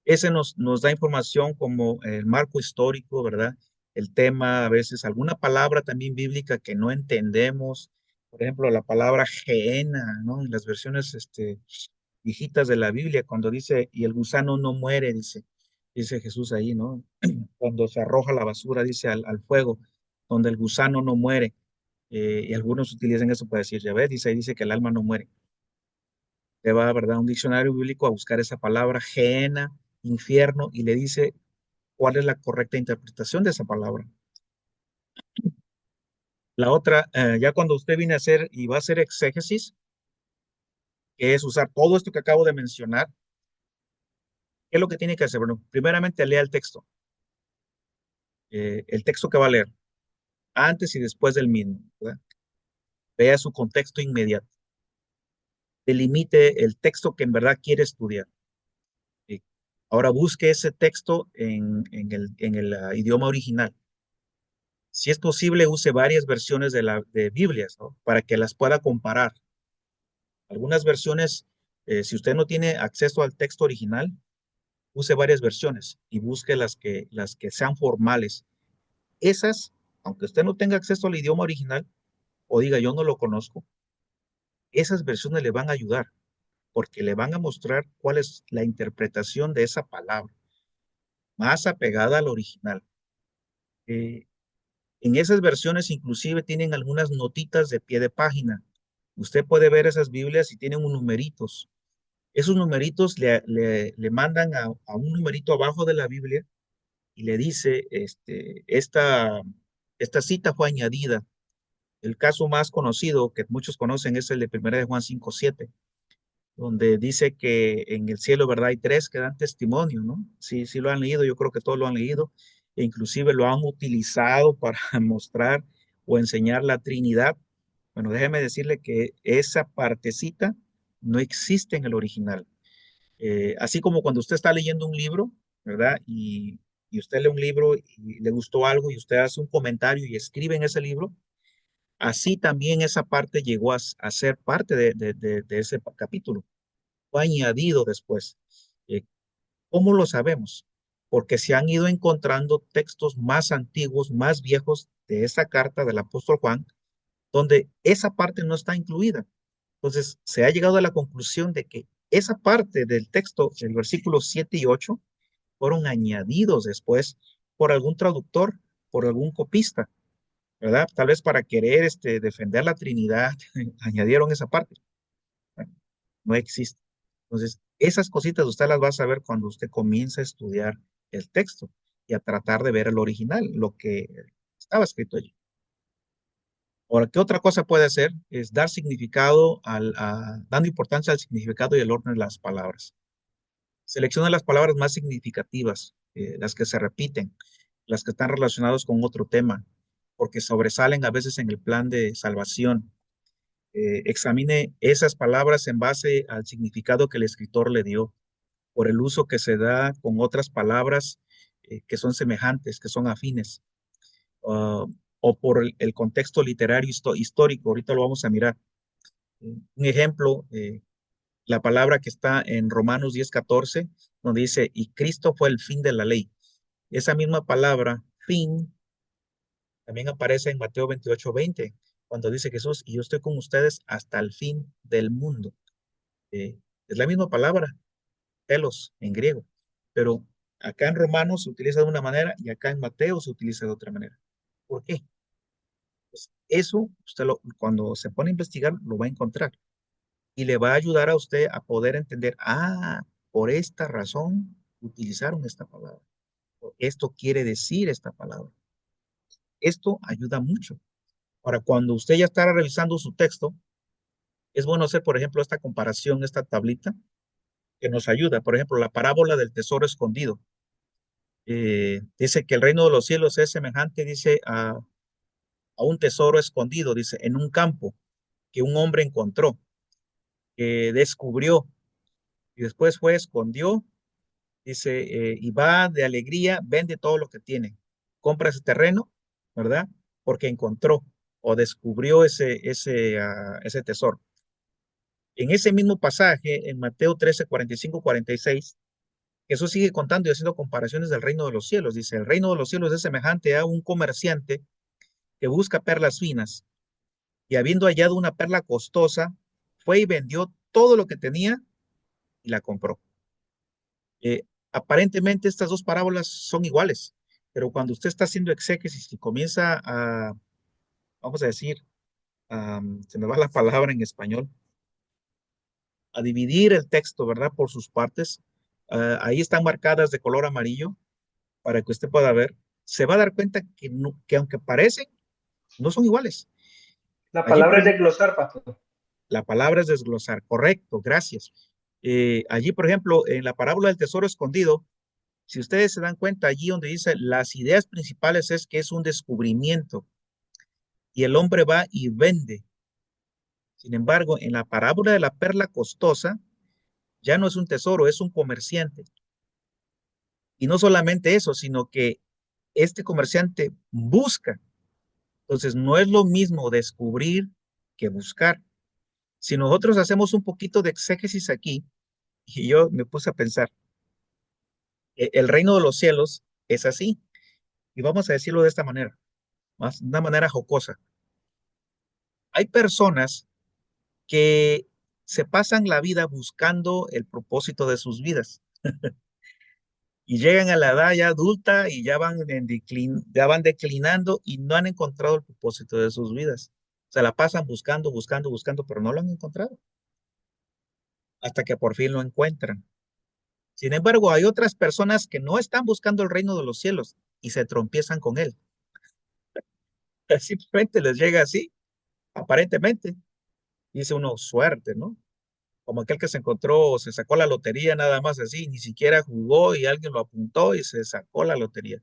S1: Ese nos da información como el marco histórico, ¿verdad? El tema, a veces alguna palabra también bíblica que no entendemos. Por ejemplo, la palabra gehenna, ¿no? En las versiones viejitas de la Biblia, cuando dice, y el gusano no muere, dice Jesús ahí, ¿no? Cuando se arroja la basura, dice al fuego, donde el gusano no muere. Y algunos utilizan eso para decir, ya ves, dice, ahí dice que el alma no muere. Te va, ¿verdad? Un diccionario bíblico a buscar esa palabra, Gehenna, infierno, y le dice cuál es la correcta interpretación de esa palabra. La otra, ya cuando usted viene a hacer y va a hacer exégesis, que es usar todo esto que acabo de mencionar, ¿qué es lo que tiene que hacer? Bueno, primeramente lea el texto que va a leer, antes y después del mismo, ¿verdad? Vea su contexto inmediato. Delimite el texto que en verdad quiere estudiar. ¿Sí? Ahora busque ese texto en el idioma original. Si es posible, use varias versiones de Biblias, ¿no? Para que las pueda comparar. Algunas versiones, si usted no tiene acceso al texto original, use varias versiones y busque las que sean formales. Esas, aunque usted no tenga acceso al idioma original o diga yo no lo conozco, esas versiones le van a ayudar porque le van a mostrar cuál es la interpretación de esa palabra, más apegada al original. Eh, en esas versiones inclusive tienen algunas notitas de pie de página. Usted puede ver esas Biblias y tienen unos numeritos. Esos numeritos le mandan a un numerito abajo de la Biblia y le dice, esta cita fue añadida. El caso más conocido que muchos conocen es el de 1 de Juan 5:7, donde dice que en el cielo, ¿verdad? Hay tres que dan testimonio, ¿no? Sí, sí lo han leído, yo creo que todos lo han leído, e inclusive lo han utilizado para mostrar o enseñar la Trinidad. Bueno, déjeme decirle que esa partecita no existe en el original. Así como cuando usted está leyendo un libro, ¿verdad? Y usted lee un libro y le gustó algo y usted hace un comentario y escribe en ese libro, así también esa parte llegó a ser parte de ese capítulo. Fue añadido después. Eh, ¿Cómo lo sabemos? Porque se han ido encontrando textos más antiguos, más viejos de esa carta del apóstol Juan, donde esa parte no está incluida. Entonces, se ha llegado a la conclusión de que esa parte del texto, el versículo 7 y 8, fueron añadidos después por algún traductor, por algún copista, ¿verdad? Tal vez para querer defender la Trinidad, añadieron esa parte. Bueno, no existe. Entonces, esas cositas usted las va a saber cuando usted comienza a estudiar el texto y a tratar de ver el original, lo que estaba escrito allí. Ahora, ¿qué otra cosa puede hacer? Es dar significado, dando importancia al significado y el orden de las palabras. Selecciona las palabras más significativas, las que se repiten, las que están relacionadas con otro tema, porque sobresalen a veces en el plan de salvación. Examine esas palabras en base al significado que el escritor le dio, por el uso que se da con otras palabras que son semejantes, que son afines, o por el contexto literario histórico. Ahorita lo vamos a mirar. Un ejemplo, la palabra que está en Romanos 10:14, donde dice, y Cristo fue el fin de la ley. Esa misma palabra, fin, también aparece en Mateo 28:20, cuando dice Jesús, y yo estoy con ustedes hasta el fin del mundo. Es la misma palabra, telos, en griego, pero acá en Romanos se utiliza de una manera y acá en Mateo se utiliza de otra manera. ¿Por qué? Pues eso, cuando se pone a investigar, lo va a encontrar y le va a ayudar a usted a poder entender, por esta razón utilizaron esta palabra. Esto quiere decir esta palabra. Esto ayuda mucho. Ahora, cuando usted ya estará revisando su texto, es bueno hacer, por ejemplo, esta comparación, esta tablita, que nos ayuda. Por ejemplo, la parábola del tesoro escondido. Dice que el reino de los cielos es semejante, dice, a un tesoro escondido, dice, en un campo que un hombre encontró, que descubrió y después fue, escondió, dice, y va de alegría, vende todo lo que tiene, compra ese terreno, ¿verdad? Porque encontró o descubrió ese tesoro. En ese mismo pasaje, en Mateo 13, 45, 46, Jesús sigue contando y haciendo comparaciones del reino de los cielos. Dice, el reino de los cielos es semejante a un comerciante que busca perlas finas y habiendo hallado una perla costosa, fue y vendió todo lo que tenía y la compró. Aparentemente estas dos parábolas son iguales, pero cuando usted está haciendo exégesis y comienza a, vamos a decir, se me va la palabra en español, a dividir el texto, ¿verdad? Por sus partes. Ahí están marcadas de color amarillo para que usted pueda ver. Se va a dar cuenta que, que aunque parecen, no son iguales.
S4: La
S1: Allí, por
S4: palabra es
S1: ejemplo,
S4: desglosar, pastor.
S1: la palabra es desglosar, correcto, gracias. Allí, por ejemplo, en la parábola del tesoro escondido, si ustedes se dan cuenta, allí donde dice las ideas principales es que es un descubrimiento y el hombre va y vende. Sin embargo, en la parábola de la perla costosa, ya no es un tesoro, es un comerciante. Y no solamente eso, sino que este comerciante busca. Entonces, no es lo mismo descubrir que buscar. Si nosotros hacemos un poquito de exégesis aquí, y yo me puse a pensar, el reino de los cielos es así, y vamos a decirlo de esta manera, más de una manera jocosa. Hay personas que se pasan la vida buscando el propósito de sus vidas y llegan a la edad ya adulta y ya van declinando y no han encontrado el propósito de sus vidas. Se la pasan buscando, buscando, buscando, pero no lo han encontrado hasta que por fin lo encuentran. Sin embargo, hay otras personas que no están buscando el reino de los cielos y se tropiezan con él. Simplemente les llega así, aparentemente. Dice uno, suerte, ¿no? Como aquel que se encontró, se sacó la lotería nada más así, ni siquiera jugó y alguien lo apuntó y se sacó la lotería.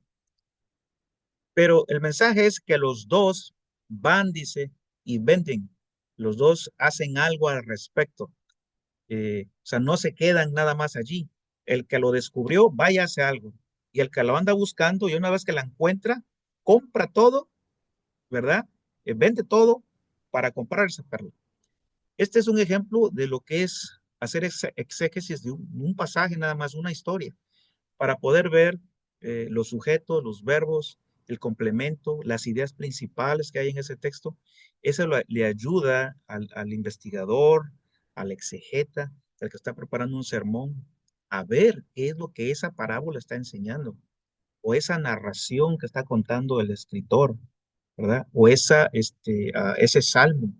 S1: Pero el mensaje es que los dos van, dice, y venden. Los dos hacen algo al respecto. O sea, no se quedan nada más allí. El que lo descubrió, vaya a hacer algo. Y el que lo anda buscando, y una vez que la encuentra, compra todo, ¿verdad? Vende todo para comprar esa perla. Este es un ejemplo de lo que es hacer exégesis de un pasaje, nada más, una historia, para poder ver los sujetos, los verbos, el complemento, las ideas principales que hay en ese texto. Eso le ayuda al investigador, al exegeta, al que está preparando un sermón, a ver qué es lo que esa parábola está enseñando, o esa narración que está contando el escritor, ¿verdad? O ese salmo.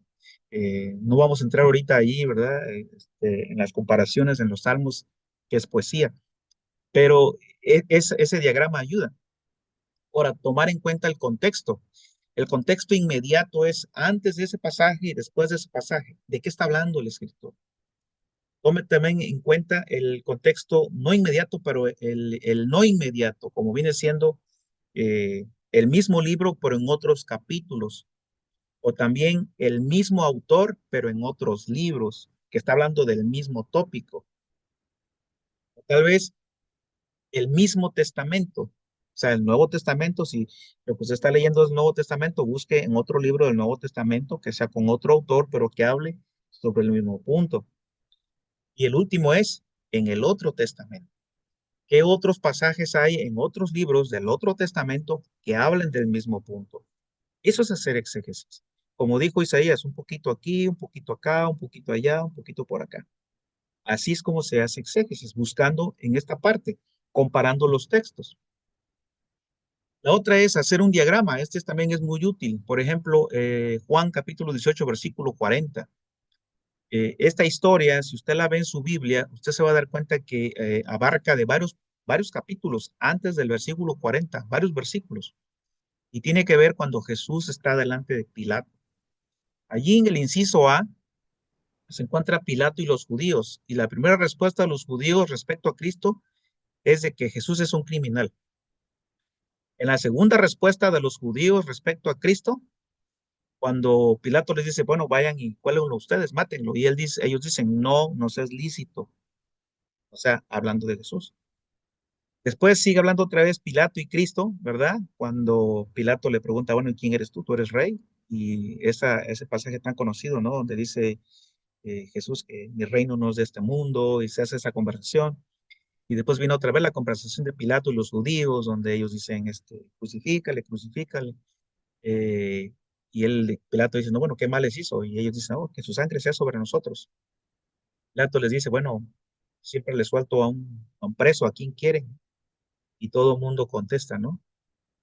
S1: No vamos a entrar ahorita ahí, ¿verdad? En las comparaciones en los salmos, que es poesía, pero ese diagrama ayuda. Ahora, tomar en cuenta el contexto. El contexto inmediato es antes de ese pasaje y después de ese pasaje. ¿De qué está hablando el escritor? Tome también en cuenta el contexto no inmediato, pero el no inmediato, como viene siendo el mismo libro, pero en otros capítulos, o también el mismo autor, pero en otros libros, que está hablando del mismo tópico. O tal vez el mismo testamento, o sea, el Nuevo Testamento, si lo que usted está leyendo es el Nuevo Testamento, busque en otro libro del Nuevo Testamento, que sea con otro autor, pero que hable sobre el mismo punto. Y el último es en el otro testamento. ¿Qué otros pasajes hay en otros libros del otro testamento que hablen del mismo punto? Eso es hacer exégesis. Como dijo Isaías, un poquito aquí, un poquito acá, un poquito allá, un poquito por acá. Así es como se hace exégesis, buscando en esta parte, comparando los textos. La otra es hacer un diagrama. Este también es muy útil. Por ejemplo, Juan capítulo 18, versículo 40. Esta historia, si usted la ve en su Biblia, usted se va a dar cuenta que abarca de varios capítulos antes del versículo 40, varios versículos. Y tiene que ver cuando Jesús está delante de Pilato. Allí en el inciso A se encuentra Pilato y los judíos. Y la primera respuesta de los judíos respecto a Cristo es de que Jesús es un criminal. En la segunda respuesta de los judíos respecto a Cristo, cuando Pilato les dice, bueno, vayan y cuélenlo ustedes, mátenlo. Y ellos dicen, no, no es lícito. O sea, hablando de Jesús. Después sigue hablando otra vez Pilato y Cristo, ¿verdad? Cuando Pilato le pregunta, bueno, ¿y quién eres tú? ¿Tú eres rey? Y ese pasaje tan conocido, ¿no? Donde dice Jesús que mi reino no es de este mundo y se hace esa conversación. Y después viene otra vez la conversación de Pilato y los judíos, donde ellos dicen, crucifícale, crucifícale. Eh, Pilato dice, no, bueno, ¿qué mal les hizo? Y ellos dicen, no, que su sangre sea sobre nosotros. Pilato les dice, bueno, siempre les suelto a un preso, ¿a quién quieren? Y todo el mundo contesta, ¿no?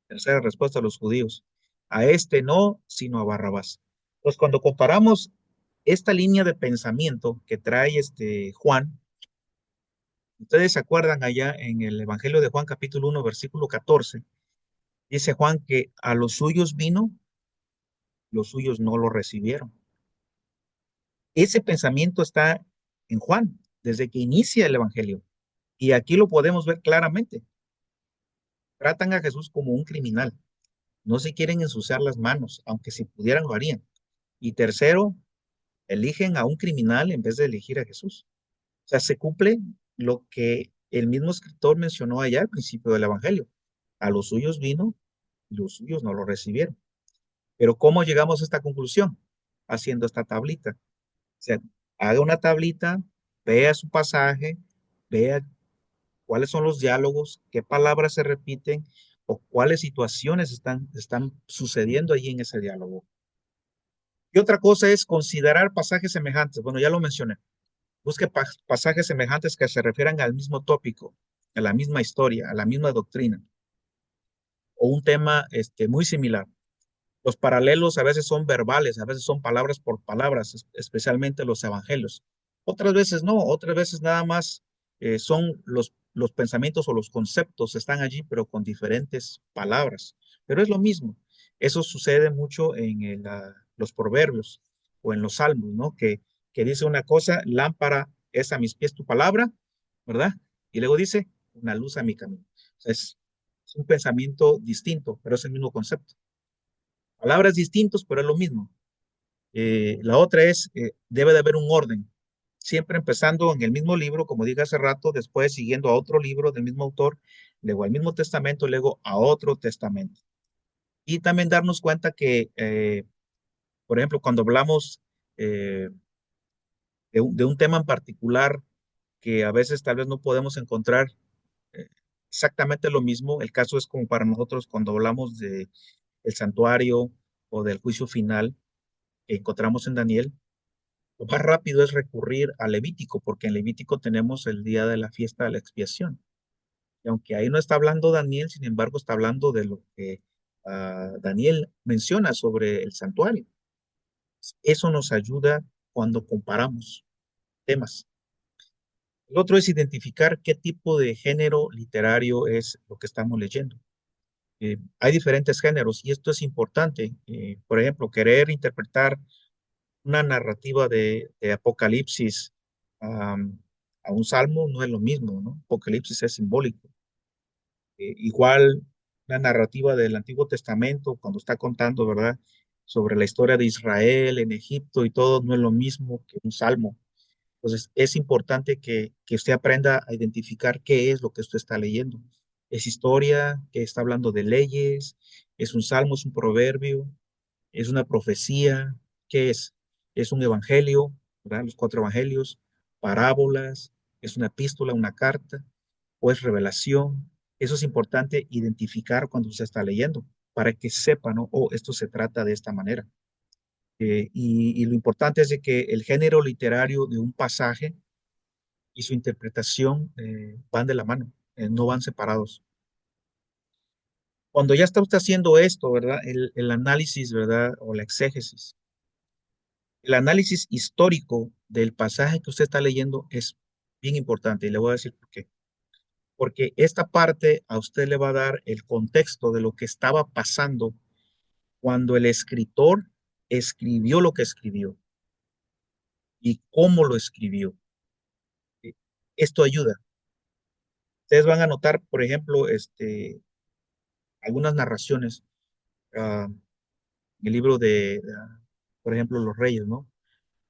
S1: Tercera respuesta a los judíos, a este no, sino a Barrabás. Pues cuando comparamos esta línea de pensamiento que trae Juan, ustedes se acuerdan allá en el Evangelio de Juan capítulo 1 versículo 14, dice Juan que a los suyos vino, los suyos no lo recibieron. Ese pensamiento está en Juan desde que inicia el Evangelio. Y aquí lo podemos ver claramente. Tratan a Jesús como un criminal. No se quieren ensuciar las manos, aunque si pudieran lo harían. Y tercero, eligen a un criminal en vez de elegir a Jesús. O sea, se cumple lo que el mismo escritor mencionó allá al principio del Evangelio. A los suyos vino y los suyos no lo recibieron. Pero ¿cómo llegamos a esta conclusión? Haciendo esta tablita. O sea, haga una tablita, vea su pasaje, vea cuáles son los diálogos, qué palabras se repiten o cuáles situaciones están sucediendo allí en ese diálogo. Y otra cosa es considerar pasajes semejantes. Bueno, ya lo mencioné. Busque pasajes semejantes que se refieran al mismo tópico, a la misma historia, a la misma doctrina o un tema muy similar. Los paralelos a veces son verbales, a veces son palabras por palabras, especialmente los evangelios. Otras veces no, otras veces nada más son los pensamientos o los conceptos están allí, pero con diferentes palabras. Pero es lo mismo. Eso sucede mucho en los proverbios o en los salmos, ¿no? Que dice una cosa, lámpara es a mis pies tu palabra, ¿verdad? Y luego dice, una luz a mi camino. O sea, es un pensamiento distinto, pero es el mismo concepto. Palabras distintos, pero es lo mismo. La otra es, debe de haber un orden, siempre empezando en el mismo libro, como dije hace rato, después siguiendo a otro libro del mismo autor, luego al mismo testamento, luego a otro testamento. Y también darnos cuenta que, por ejemplo, cuando hablamos eh, de un tema en particular que a veces tal vez no podemos encontrar eh, exactamente lo mismo, el caso es como para nosotros cuando hablamos de el santuario o del juicio final que encontramos en Daniel. Lo más rápido es recurrir a Levítico, porque en Levítico tenemos el día de la fiesta de la expiación. Y aunque ahí no está hablando Daniel, sin embargo, está hablando de lo que Daniel menciona sobre el santuario. Eso nos ayuda cuando comparamos temas. El otro es identificar qué tipo de género literario es lo que estamos leyendo. Hay diferentes géneros y esto es importante. Por ejemplo, querer interpretar una narrativa de Apocalipsis a un salmo no es lo mismo, ¿no? Apocalipsis es simbólico. Igual la narrativa del Antiguo Testamento, cuando está contando, ¿verdad? Sobre la historia de Israel en Egipto y todo, no es lo mismo que un salmo. Entonces, es importante que usted aprenda a identificar qué es lo que usted está leyendo. ¿Es historia? ¿Que está hablando de leyes? ¿Es un salmo? ¿Es un proverbio? ¿Es una profecía? ¿Qué es? ¿Es un evangelio? ¿Verdad? Los cuatro evangelios, parábolas, es una epístola, una carta, o es revelación. Eso es importante identificar cuando se está leyendo, para que sepa, ¿no? Oh, esto se trata de esta manera. Y lo importante es de que el género literario de un pasaje y su interpretación van de la mano, no van separados. Cuando ya está usted haciendo esto, ¿verdad? El análisis, ¿verdad? O la exégesis. El análisis histórico del pasaje que usted está leyendo es bien importante y le voy a decir por qué. Porque esta parte a usted le va a dar el contexto de lo que estaba pasando cuando el escritor escribió lo que escribió y cómo lo escribió. Eh, Esto ayuda. Ustedes van a notar, por ejemplo, algunas narraciones, el libro por ejemplo, Los Reyes, ¿no?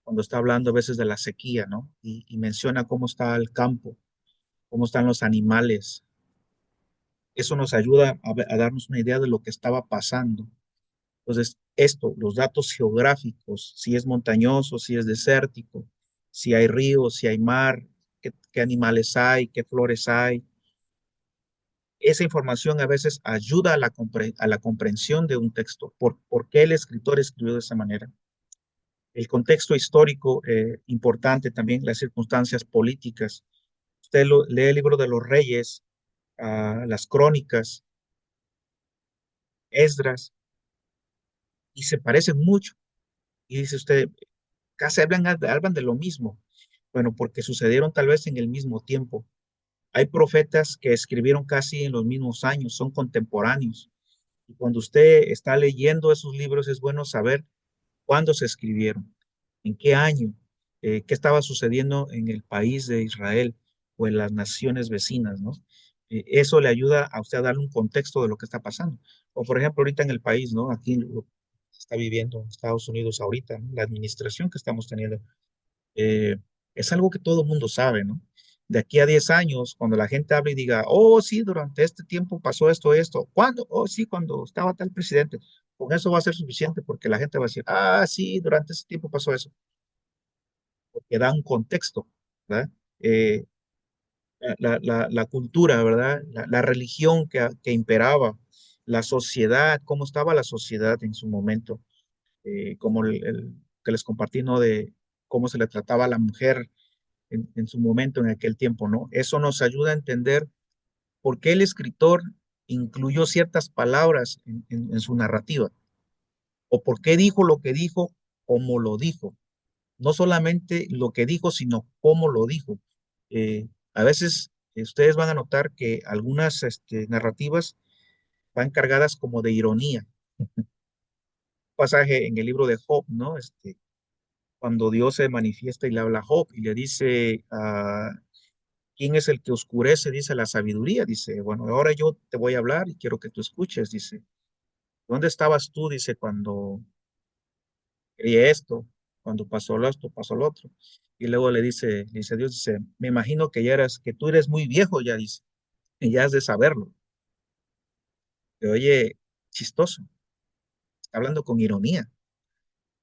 S1: Cuando está hablando a veces de la sequía, ¿no? Y menciona cómo está el campo, cómo están los animales. Eso nos ayuda a darnos una idea de lo que estaba pasando. Entonces, los datos geográficos, si es montañoso, si es desértico, si hay ríos, si hay mar, qué animales hay, qué flores hay. Esa información a veces ayuda a la comprensión de un texto. ¿Por qué el escritor escribió de esa manera? El contexto histórico importante también, las circunstancias políticas. Usted lee el libro de los reyes, las crónicas, Esdras, y se parecen mucho. Y dice usted, casi hablan de lo mismo. Bueno, porque sucedieron tal vez en el mismo tiempo. Hay profetas que escribieron casi en los mismos años, son contemporáneos. Y cuando usted está leyendo esos libros, es bueno saber cuándo se escribieron, en qué año, qué estaba sucediendo en el país de Israel o en las naciones vecinas, ¿no? Eso le ayuda a usted a darle un contexto de lo que está pasando. O por ejemplo, ahorita en el país, ¿no? Aquí lo que se está viviendo en Estados Unidos ahorita, ¿no? La administración que estamos teniendo, eh, es algo que todo el mundo sabe, ¿no? De aquí a 10 años, cuando la gente hable y diga, oh, sí, durante este tiempo pasó esto, esto. ¿Cuándo? Oh, sí, cuando estaba tal presidente. Con eso va a ser suficiente porque la gente va a decir, ah, sí, durante ese tiempo pasó eso. Porque da un contexto, ¿verdad? Eh, la cultura, ¿verdad? La religión que imperaba, la sociedad, cómo estaba la sociedad en su momento, como el que les compartí, ¿no? De cómo se le trataba a la mujer en su momento, en aquel tiempo, ¿no? Eso nos ayuda a entender por qué el escritor incluyó ciertas palabras en su narrativa, o por qué dijo lo que dijo, como lo dijo. No solamente lo que dijo, sino cómo lo dijo. A veces ustedes van a notar que algunas narrativas van cargadas como de ironía. Un pasaje en el libro de Job, ¿no? Cuando Dios se manifiesta y le habla a Job y le dice, ¿quién es el que oscurece? Dice la sabiduría. Dice, bueno, ahora yo te voy a hablar y quiero que tú escuches. Dice, ¿dónde estabas tú? Dice, cuando creí esto, cuando pasó lo esto, pasó lo otro. Y luego le dice Dios, dice, me imagino que que tú eres muy viejo ya, dice, y ya has de saberlo. Te oye, chistoso, está hablando con ironía.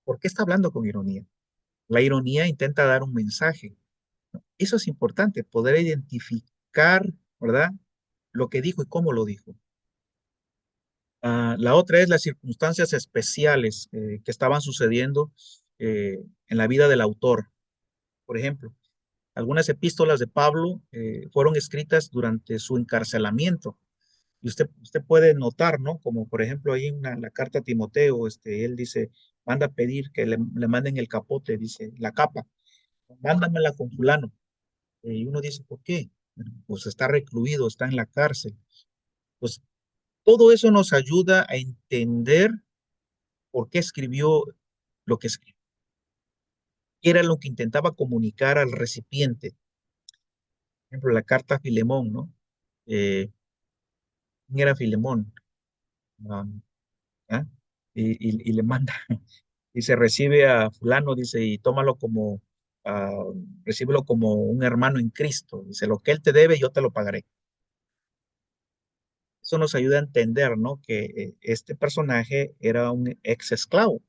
S1: ¿Por qué está hablando con ironía? La ironía intenta dar un mensaje. Eso es importante, poder identificar, ¿verdad? Lo que dijo y cómo lo dijo. La otra es las circunstancias especiales que estaban sucediendo en la vida del autor. Por ejemplo, algunas epístolas de Pablo fueron escritas durante su encarcelamiento. Y usted puede notar, ¿no? Como por ejemplo ahí en la carta a Timoteo, él dice, manda a pedir que le manden el capote, dice, la capa, mándamela con fulano. Y uno dice, ¿por qué? Bueno, pues está recluido, está en la cárcel. Pues todo eso nos ayuda a entender por qué escribió lo que escribió. Era lo que intentaba comunicar al recipiente. Por ejemplo, la carta a Filemón, ¿no? ¿Quién era Filemón? Um, ¿Ah? Y le manda, y se recibe a fulano, dice, y tómalo como, ah, recíbelo como un hermano en Cristo. Dice, lo que él te debe, yo te lo pagaré. Eso nos ayuda a entender, ¿no? Que este personaje era un ex esclavo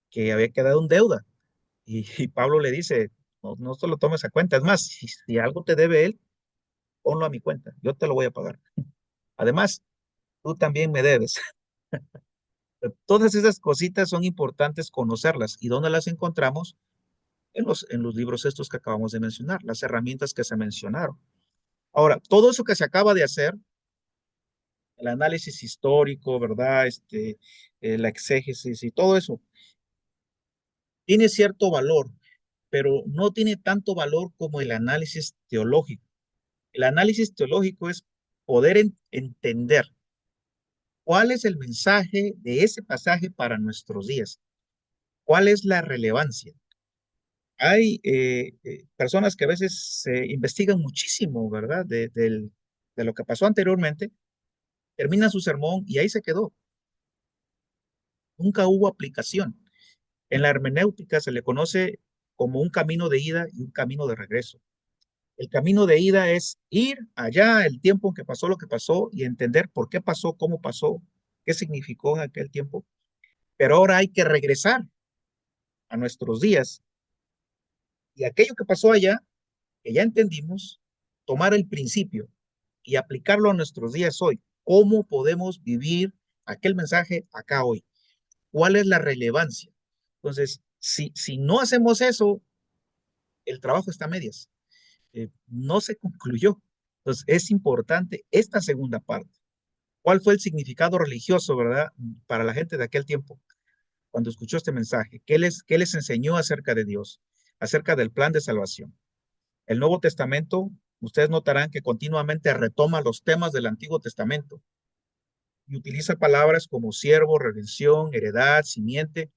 S1: que había quedado en deuda. Y Pablo le dice, no, no te lo tomes a cuenta. Es más, si algo te debe él, ponlo a mi cuenta, yo te lo voy a pagar. Además, tú también me debes. Todas esas cositas son importantes conocerlas. ¿Y dónde las encontramos? En los libros estos que acabamos de mencionar, las herramientas que se mencionaron. Ahora, todo eso que se acaba de hacer, el análisis histórico, ¿verdad? La exégesis y todo eso, tiene cierto valor, pero no tiene tanto valor como el análisis teológico. El análisis teológico es poder entender cuál es el mensaje de ese pasaje para nuestros días, cuál es la relevancia. Hay personas que a veces se investigan muchísimo, ¿verdad? De lo que pasó anteriormente, termina su sermón y ahí se quedó. Nunca hubo aplicación. En la hermenéutica se le conoce como un camino de ida y un camino de regreso. El camino de ida es ir allá el tiempo en que pasó lo que pasó y entender por qué pasó, cómo pasó, qué significó en aquel tiempo. Pero ahora hay que regresar a nuestros días y aquello que pasó allá, que ya entendimos, tomar el principio y aplicarlo a nuestros días hoy. ¿Cómo podemos vivir aquel mensaje acá hoy? ¿Cuál es la relevancia? Entonces, si no hacemos eso, el trabajo está a medias. No se concluyó. Entonces, es importante esta segunda parte. ¿Cuál fue el significado religioso, verdad, para la gente de aquel tiempo? cuando escuchó este mensaje? ¿Qué les enseñó acerca de Dios, acerca del plan de salvación? El Nuevo Testamento, ustedes notarán que continuamente retoma los temas del Antiguo Testamento y utiliza palabras como siervo, redención, heredad, simiente,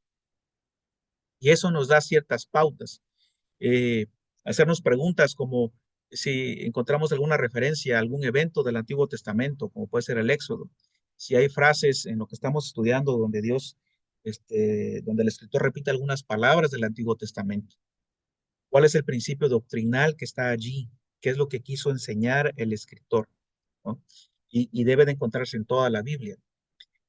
S1: y eso nos da ciertas pautas. Eh, Hacernos preguntas como si encontramos alguna referencia a algún evento del Antiguo Testamento, como puede ser el Éxodo, si hay frases en lo que estamos estudiando donde Dios, donde el escritor repite algunas palabras del Antiguo Testamento. ¿Cuál es el principio doctrinal que está allí? ¿Qué es lo que quiso enseñar el escritor? ¿No? Y debe de encontrarse en toda la Biblia.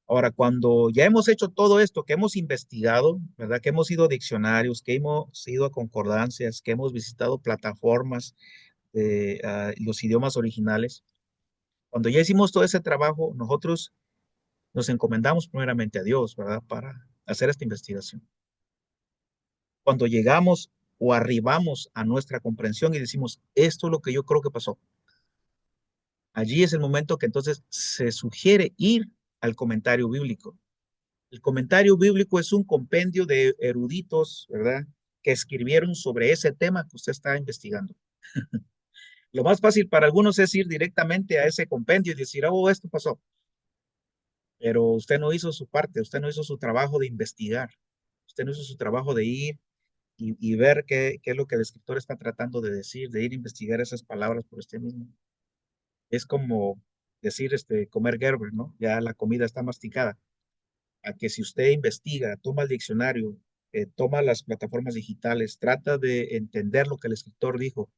S1: Ahora, cuando ya hemos hecho todo esto, que hemos investigado, ¿verdad? Que hemos ido a diccionarios, que hemos ido a concordancias, que hemos visitado plataformas de los idiomas originales, cuando ya hicimos todo ese trabajo, nosotros nos encomendamos primeramente a Dios, ¿verdad? Para hacer esta investigación. Cuando llegamos o arribamos a nuestra comprensión y decimos, esto es lo que yo creo que pasó, allí es el momento que entonces se sugiere ir al comentario bíblico. El comentario bíblico es un compendio de eruditos, ¿verdad? Que escribieron sobre ese tema que usted está investigando. Lo más fácil para algunos es ir directamente a ese compendio y decir, oh, esto pasó. Pero usted no hizo su parte, usted no hizo su trabajo de investigar, usted no hizo su trabajo de ir y ver qué es lo que el escritor está tratando de decir, de ir a investigar esas palabras por usted mismo. Es como decir, comer Gerber, ¿no? Ya la comida está masticada. A que si usted investiga, toma el diccionario, toma las plataformas digitales, trata de entender lo que el escritor dijo,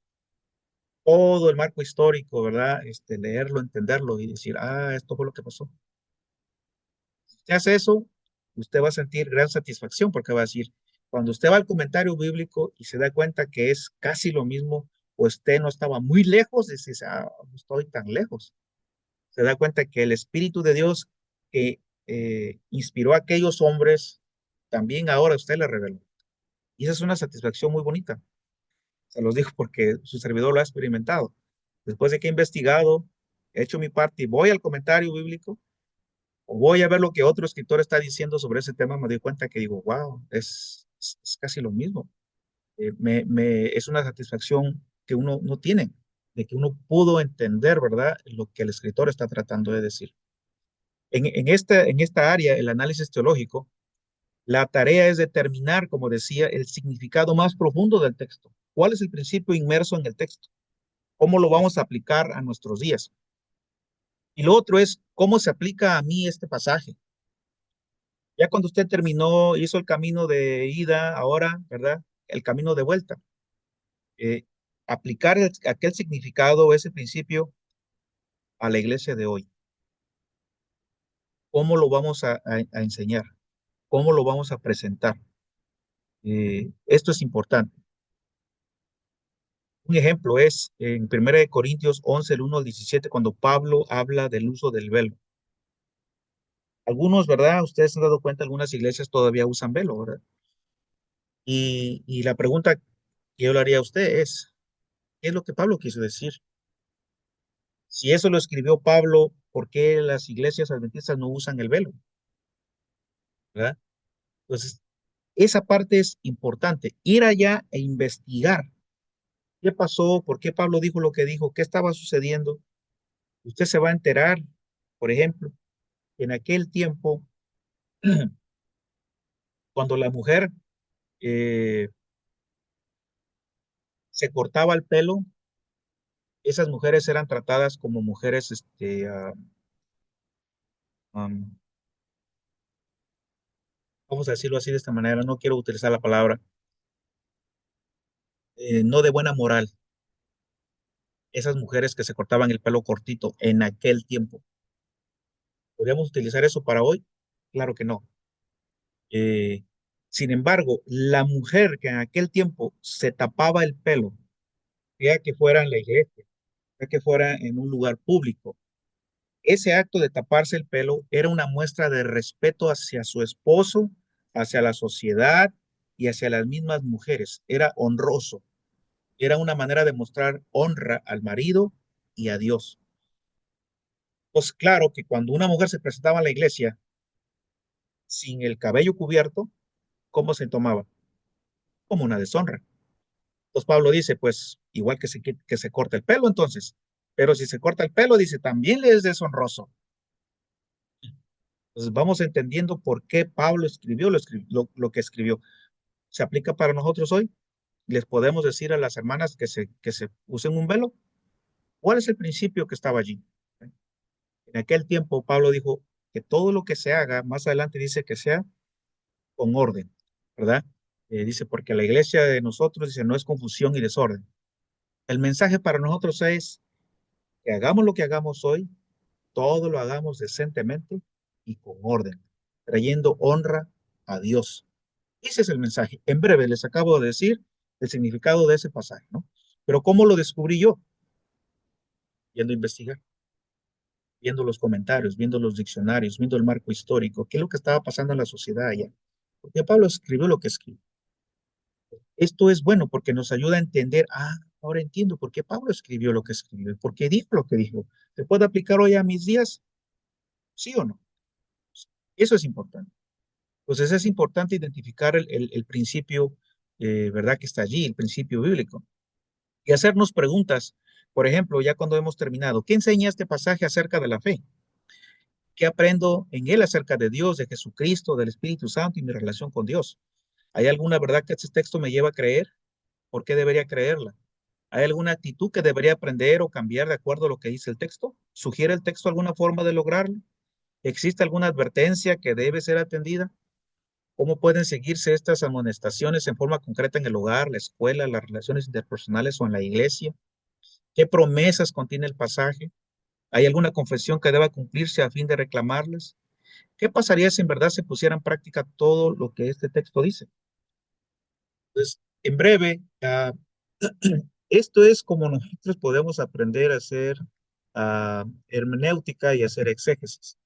S1: todo el marco histórico, ¿verdad? Leerlo, entenderlo y decir, esto fue lo que pasó. Si usted hace eso, usted va a sentir gran satisfacción porque va a decir, cuando usted va al comentario bíblico y se da cuenta que es casi lo mismo, o usted no estaba muy lejos, dice, no estoy tan lejos. Se da cuenta que el Espíritu de Dios que inspiró a aquellos hombres, también ahora usted le reveló. Y esa es una satisfacción muy bonita. Se los digo porque su servidor lo ha experimentado. Después de que he investigado, he hecho mi parte y voy al comentario bíblico o voy a ver lo que otro escritor está diciendo sobre ese tema, me doy cuenta que digo, wow, es casi lo mismo. Es una satisfacción que uno no tiene, de que uno pudo entender, ¿verdad?, lo que el escritor está tratando de decir. En esta área, el análisis teológico, la tarea es determinar, como decía, el significado más profundo del texto. ¿Cuál es el principio inmerso en el texto? ¿Cómo lo vamos a aplicar a nuestros días? Y lo otro es, ¿cómo se aplica a mí este pasaje? Ya cuando usted terminó, hizo el camino de ida, ahora, ¿verdad? El camino de vuelta. Eh, Aplicar aquel significado, ese principio a la iglesia de hoy. ¿Cómo lo vamos a enseñar? ¿Cómo lo vamos a presentar? Esto es importante. Un ejemplo es en 1 Corintios 11, el 1 al 17, cuando Pablo habla del uso del velo. Algunos, ¿verdad? Ustedes se han dado cuenta, algunas iglesias todavía usan velo, ¿verdad? Y la pregunta que yo le haría a usted es, ¿qué es lo que Pablo quiso decir? Si eso lo escribió Pablo, ¿por qué las iglesias adventistas no usan el velo? ¿Verdad? Entonces, esa parte es importante, ir allá e investigar qué pasó, por qué Pablo dijo lo que dijo, qué estaba sucediendo. Usted se va a enterar, por ejemplo, en aquel tiempo, cuando la mujer eh, se cortaba el pelo, esas mujeres eran tratadas como mujeres, um, vamos a decirlo así de esta manera, no quiero utilizar la palabra, no de buena moral, esas mujeres que se cortaban el pelo cortito en aquel tiempo. ¿Podríamos utilizar eso para hoy? Claro que no. Eh, Sin embargo, la mujer que en aquel tiempo se tapaba el pelo, sea que fuera en la iglesia, sea que fuera en un lugar público, ese acto de taparse el pelo era una muestra de respeto hacia su esposo, hacia la sociedad y hacia las mismas mujeres. Era honroso. Era una manera de mostrar honra al marido y a Dios. Pues claro que cuando una mujer se presentaba a la iglesia, sin el cabello cubierto, ¿cómo se tomaba? Como una deshonra. Entonces Pablo dice, pues igual que se corta el pelo entonces, pero si se corta el pelo, dice, también le es deshonroso. Entonces vamos entendiendo por qué Pablo escribió lo que escribió. ¿Se aplica para nosotros hoy? ¿Les podemos decir a las hermanas que se usen un velo? ¿Cuál es el principio que estaba allí? En aquel tiempo Pablo dijo que todo lo que se haga, más adelante dice que sea con orden, ¿verdad? Dice, porque la iglesia de nosotros, dice, no es confusión y desorden. El mensaje para nosotros es que hagamos lo que hagamos hoy, todo lo hagamos decentemente y con orden, trayendo honra a Dios. Ese es el mensaje. En breve les acabo de decir el significado de ese pasaje, ¿no? Pero ¿cómo lo descubrí yo? Yendo a investigar, viendo los comentarios, viendo los diccionarios, viendo el marco histórico, qué es lo que estaba pasando en la sociedad allá. Porque Pablo escribió lo que escribió. Esto es bueno porque nos ayuda a entender, ahora entiendo por qué Pablo escribió lo que escribió, por qué dijo lo que dijo. ¿Se puede aplicar hoy a mis días? ¿Sí o no? Eso es importante. Entonces es importante identificar el principio, ¿verdad? Que está allí, el principio bíblico. Y hacernos preguntas. Por ejemplo, ya cuando hemos terminado, ¿qué enseña este pasaje acerca de la fe? ¿Qué aprendo en él acerca de Dios, de Jesucristo, del Espíritu Santo y mi relación con Dios? ¿Hay alguna verdad que este texto me lleva a creer? ¿Por qué debería creerla? ¿Hay alguna actitud que debería aprender o cambiar de acuerdo a lo que dice el texto? ¿Sugiere el texto alguna forma de lograrlo? ¿Existe alguna advertencia que debe ser atendida? ¿Cómo pueden seguirse estas amonestaciones en forma concreta en el hogar, la escuela, las relaciones interpersonales o en la iglesia? ¿Qué promesas contiene el pasaje? ¿Hay alguna confesión que deba cumplirse a fin de reclamarlas? ¿Qué pasaría si en verdad se pusiera en práctica todo lo que este texto dice? Pues, en breve, esto es como nosotros podemos aprender a hacer hermenéutica y hacer exégesis.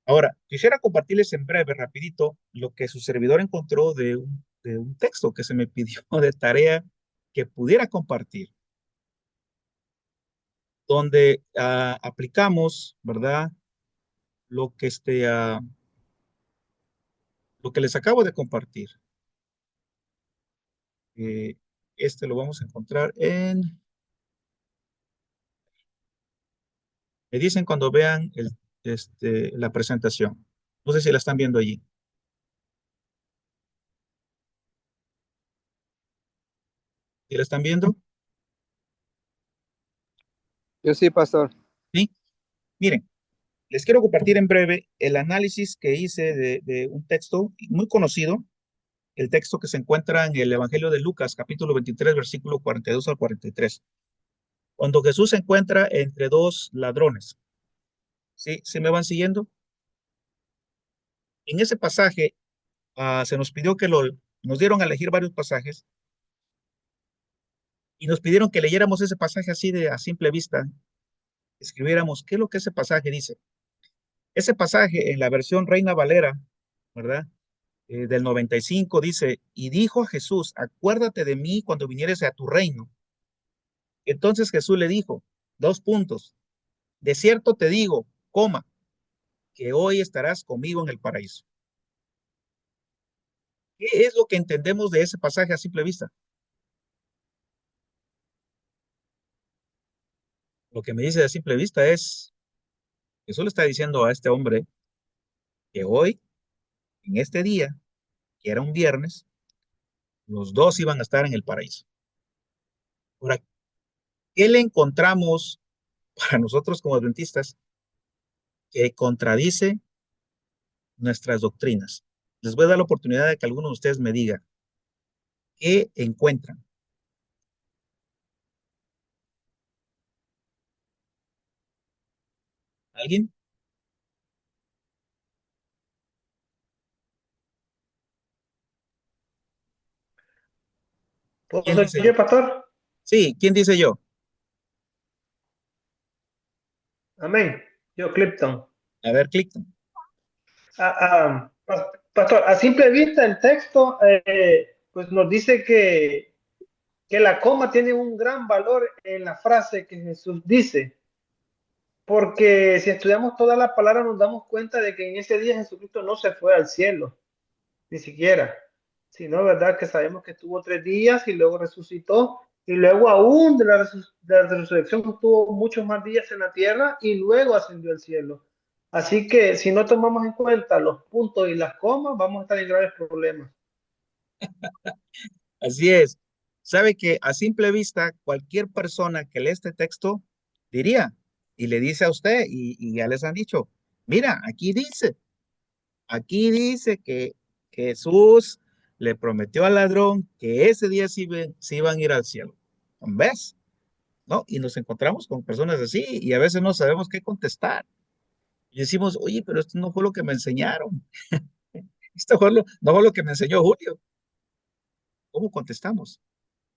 S1: Ahora, quisiera compartirles en breve, rapidito, lo que su servidor encontró de un texto que se me pidió de tarea que pudiera compartir, donde aplicamos, ¿verdad? Lo que, lo que les acabo de compartir. Eh, lo vamos a encontrar me dicen cuando vean la presentación. No sé si la están viendo allí. ¿Sí la están viendo?
S3: Yo sí, pastor.
S1: Sí. Miren, les quiero compartir en breve el análisis que hice de un texto muy conocido, el texto que se encuentra en el Evangelio de Lucas, capítulo 23, versículo 42 al 43, cuando Jesús se encuentra entre dos ladrones. ¿Sí? ¿Sí me van siguiendo? En ese pasaje se nos pidió nos dieron a elegir varios pasajes y nos pidieron que leyéramos ese pasaje así de a simple vista, escribiéramos qué es lo que ese pasaje dice. Ese pasaje en la versión Reina Valera, ¿verdad? Del 95 dice, y dijo a Jesús, acuérdate de mí cuando vinieres a tu reino. Entonces Jesús le dijo, dos puntos, de cierto te digo, coma, que hoy estarás conmigo en el paraíso. ¿Qué es lo que entendemos de ese pasaje a simple vista? Lo que me dice a simple vista es, Jesús le está diciendo a este hombre que hoy, en este día, que era un viernes, los dos iban a estar en el paraíso. Ahora, ¿qué le encontramos para nosotros como adventistas que contradice nuestras doctrinas? Les voy a dar la oportunidad de que alguno de ustedes me diga qué encuentran. ¿Alguien?
S4: ¿Puedo
S1: ¿Quién dice yo?
S4: seguir, pastor?
S1: Sí, ¿quién dice yo?
S4: Amén. Yo, Clipton.
S1: A ver, Clifton.
S4: Pastor, a simple vista el texto pues nos dice que la coma tiene un gran valor en la frase que Jesús dice. Porque si estudiamos toda la palabra nos damos cuenta de que en ese día Jesucristo no se fue al cielo, ni siquiera. Sino, ¿verdad? Que sabemos que estuvo 3 días y luego resucitó. Y luego aún de la resurrección estuvo muchos más días en la tierra y luego ascendió al cielo. Así que si no tomamos en cuenta los puntos y las comas, vamos a estar en graves problemas.
S1: Así es. Sabe que a simple vista, cualquier persona que lee este texto diría, y le dice a usted, y ya les han dicho, mira, aquí dice que Jesús le prometió al ladrón que ese día se iban a ir al cielo. ¿Ves? ¿No? Y nos encontramos con personas así y a veces no sabemos qué contestar. Y decimos, oye, pero esto no fue lo que me enseñaron. No fue lo que me enseñó Julio. ¿Cómo contestamos?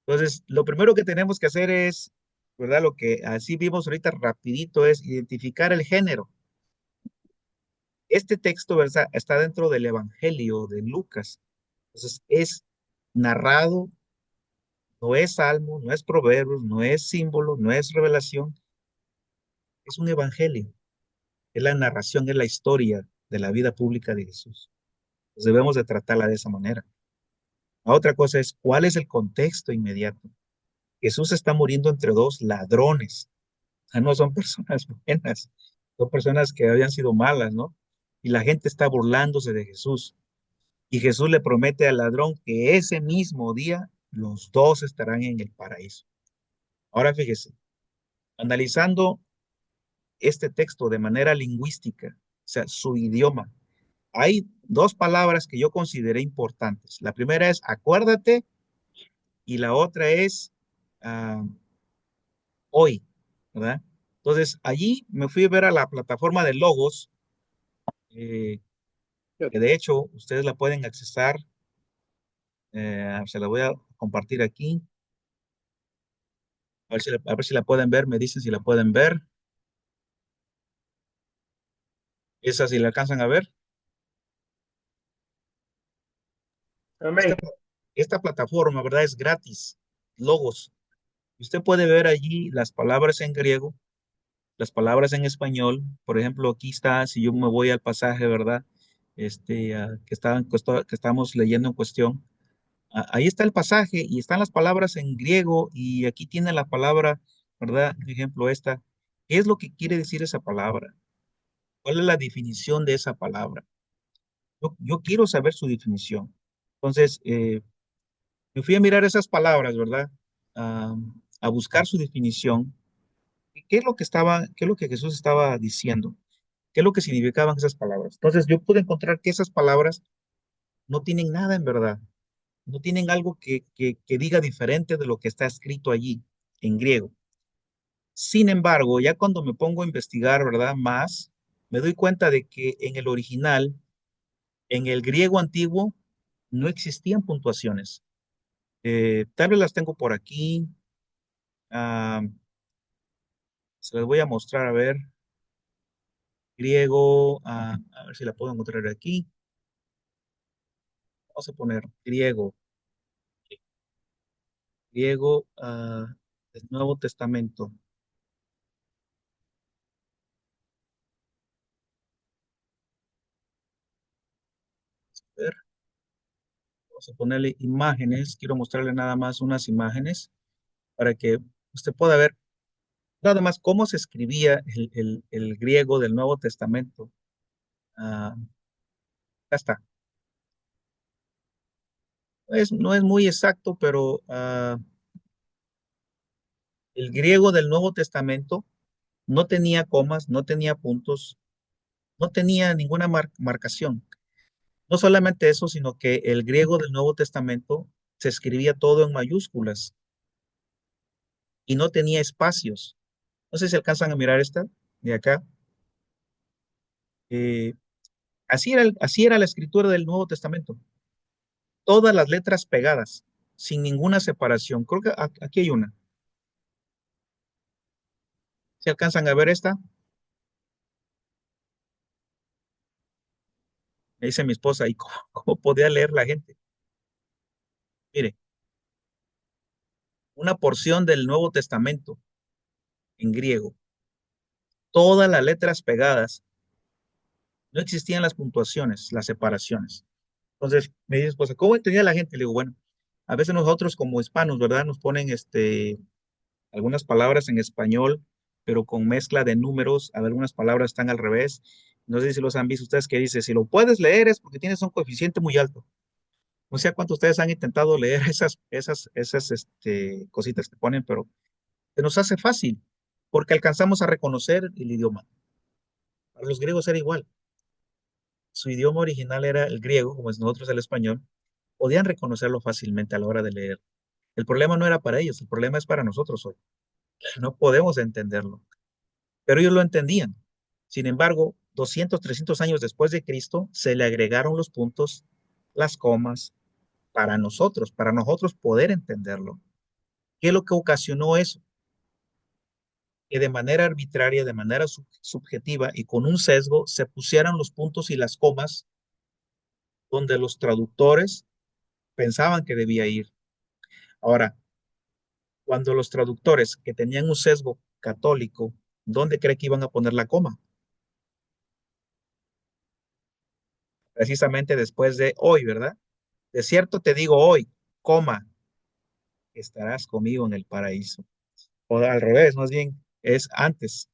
S1: Entonces, lo primero que tenemos que hacer es, ¿verdad? Lo que así vimos ahorita rapidito es identificar el género. Este texto, ¿verdad? Está dentro del Evangelio de Lucas. Entonces, es narrado, no es salmo, no es proverbios, no es símbolo, no es revelación, es un evangelio. Es la narración, es la historia de la vida pública de Jesús. Pues debemos de tratarla de esa manera. La otra cosa es, ¿cuál es el contexto inmediato? Jesús está muriendo entre dos ladrones. Sea, no son personas buenas, son personas que habían sido malas, ¿no? Y la gente está burlándose de Jesús. Y Jesús le promete al ladrón que ese mismo día los dos estarán en el paraíso. Ahora fíjese, analizando este texto de manera lingüística, o sea, su idioma, hay dos palabras que yo consideré importantes. La primera es acuérdate y la otra es ah, hoy, ¿verdad? Entonces, allí me fui a ver a la plataforma de Logos, eh, que de hecho ustedes la pueden accesar, se la voy a compartir aquí, a ver si la pueden ver, me dicen si la pueden ver, esa si la alcanzan a ver. Esta,
S4: Amén.
S1: esta plataforma, ¿verdad? Es gratis, Logos. Usted puede ver allí las palabras en griego, las palabras en español. Por ejemplo, aquí está, si yo me voy al pasaje, ¿verdad? Que estamos leyendo en cuestión. Ahí está el pasaje y están las palabras en griego y aquí tiene la palabra, ¿verdad? Por ejemplo, esta. ¿Qué es lo que quiere decir esa palabra? ¿Cuál es la definición de esa palabra? Yo quiero saber su definición. Entonces, me fui a mirar esas palabras, ¿verdad? A, a buscar su definición. ¿Qué es lo que Jesús estaba diciendo? ¿Qué es lo que significaban esas palabras? Entonces, yo pude encontrar que esas palabras no tienen nada en verdad. No tienen algo que diga diferente de lo que está escrito allí en griego. Sin embargo, ya cuando me pongo a investigar, ¿verdad? Más, me doy cuenta de que en el original, en el griego antiguo, no existían puntuaciones. Tal vez las tengo por aquí. ah, Se las voy a mostrar, a ver. Griego, a ver si la puedo encontrar aquí. Vamos a poner griego del Nuevo Testamento. A ver, vamos a ponerle imágenes. Quiero mostrarle nada más unas imágenes para que usted pueda ver nada más cómo se escribía el griego del Nuevo Testamento. Ah, acá está. No es muy exacto, pero el griego del Nuevo Testamento no tenía comas, no tenía puntos, no tenía ninguna marcación. No solamente eso, sino que el griego del Nuevo Testamento se escribía todo en mayúsculas y no tenía espacios. No sé si alcanzan a mirar esta de acá. Eh, así era la escritura del Nuevo Testamento. Todas las letras pegadas, sin ninguna separación. Creo que aquí hay una. ¿Se alcanzan a ver esta? Me dice mi esposa, ¿y cómo podía leer la gente? Mire, una porción del Nuevo Testamento en griego. todas las letras pegadas, no existían las puntuaciones, las separaciones. Entonces me dices, pues, ¿cómo entendía la gente? Le digo, bueno, a veces nosotros como hispanos, ¿verdad? Nos ponen algunas palabras en español, pero con mezcla de números, algunas palabras están al revés. No sé si los han visto ustedes que dice, si lo puedes leer es porque tienes un coeficiente muy alto. No sé cuántos ustedes han intentado leer esas cositas que ponen, pero se nos hace fácil porque alcanzamos a reconocer el idioma. Para los griegos era igual. Su idioma original era el griego, como es nosotros el español. Podían reconocerlo fácilmente a la hora de leer. El problema no era para ellos, el problema es para nosotros hoy. No podemos entenderlo, pero ellos lo entendían. Sin embargo, 200, 300 años después de Cristo, se le agregaron los puntos, las comas, para nosotros poder entenderlo. ¿Qué es lo que ocasionó eso? Que de manera arbitraria, de manera subjetiva y con un sesgo, se pusieran los puntos y las comas donde los traductores pensaban que debía ir. Ahora, cuando los traductores que tenían un sesgo católico, ¿dónde cree que iban a poner la coma? Precisamente después de hoy, ¿verdad? De cierto te digo hoy, coma, estarás conmigo en el paraíso. O al revés, más bien, es antes.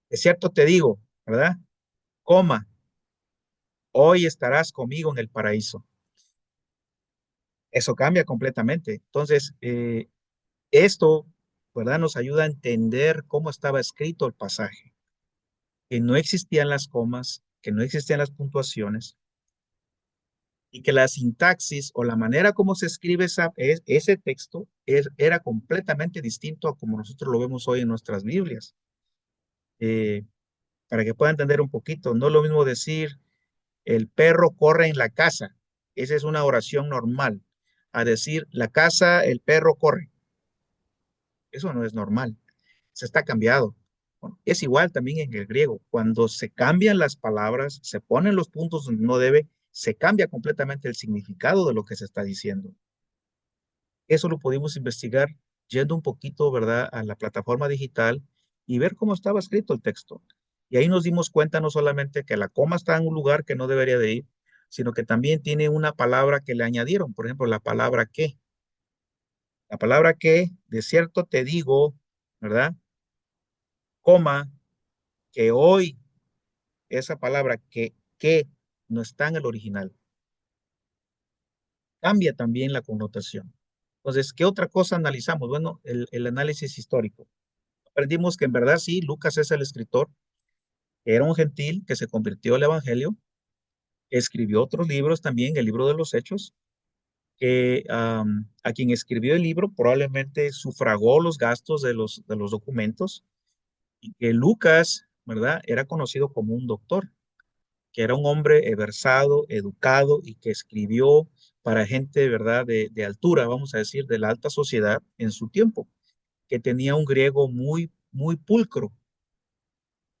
S1: De cierto te digo, ¿verdad? Coma, hoy estarás conmigo en el paraíso. Eso cambia completamente. Entonces, esto, ¿verdad? Nos ayuda a entender cómo estaba escrito el pasaje, que no existían las comas, que no existían las puntuaciones y que la sintaxis o la manera como se escribe ese texto era completamente distinto a como nosotros lo vemos hoy en nuestras Biblias. Eh, para que pueda entender un poquito, no es lo mismo decir el perro corre en la casa, esa es una oración normal, a decir la casa, el perro corre, eso no es normal, se está cambiado. Bueno, es igual también en el griego, cuando se cambian las palabras, se ponen los puntos donde no debe, se cambia completamente el significado de lo que se está diciendo. Eso lo pudimos investigar yendo un poquito, ¿verdad?, a la plataforma digital y ver cómo estaba escrito el texto. Y ahí nos dimos cuenta no solamente que la coma está en un lugar que no debería de ir, sino que también tiene una palabra que le añadieron, por ejemplo, la palabra que. La palabra que, de cierto te digo, ¿verdad? Coma, que hoy esa palabra que no está en el original, cambia también la connotación. Entonces, ¿qué otra cosa analizamos? Bueno, el análisis histórico. Aprendimos que en verdad sí, Lucas es el escritor, que era un gentil que se convirtió al evangelio, escribió otros libros también, el libro de los Hechos, que a quien escribió el libro probablemente sufragó los gastos de los documentos y que Lucas, ¿verdad? Era conocido como un doctor, que era un hombre versado, educado y que escribió para gente, ¿verdad? De altura, vamos a decir, de la alta sociedad en su tiempo, que tenía un griego muy, muy pulcro.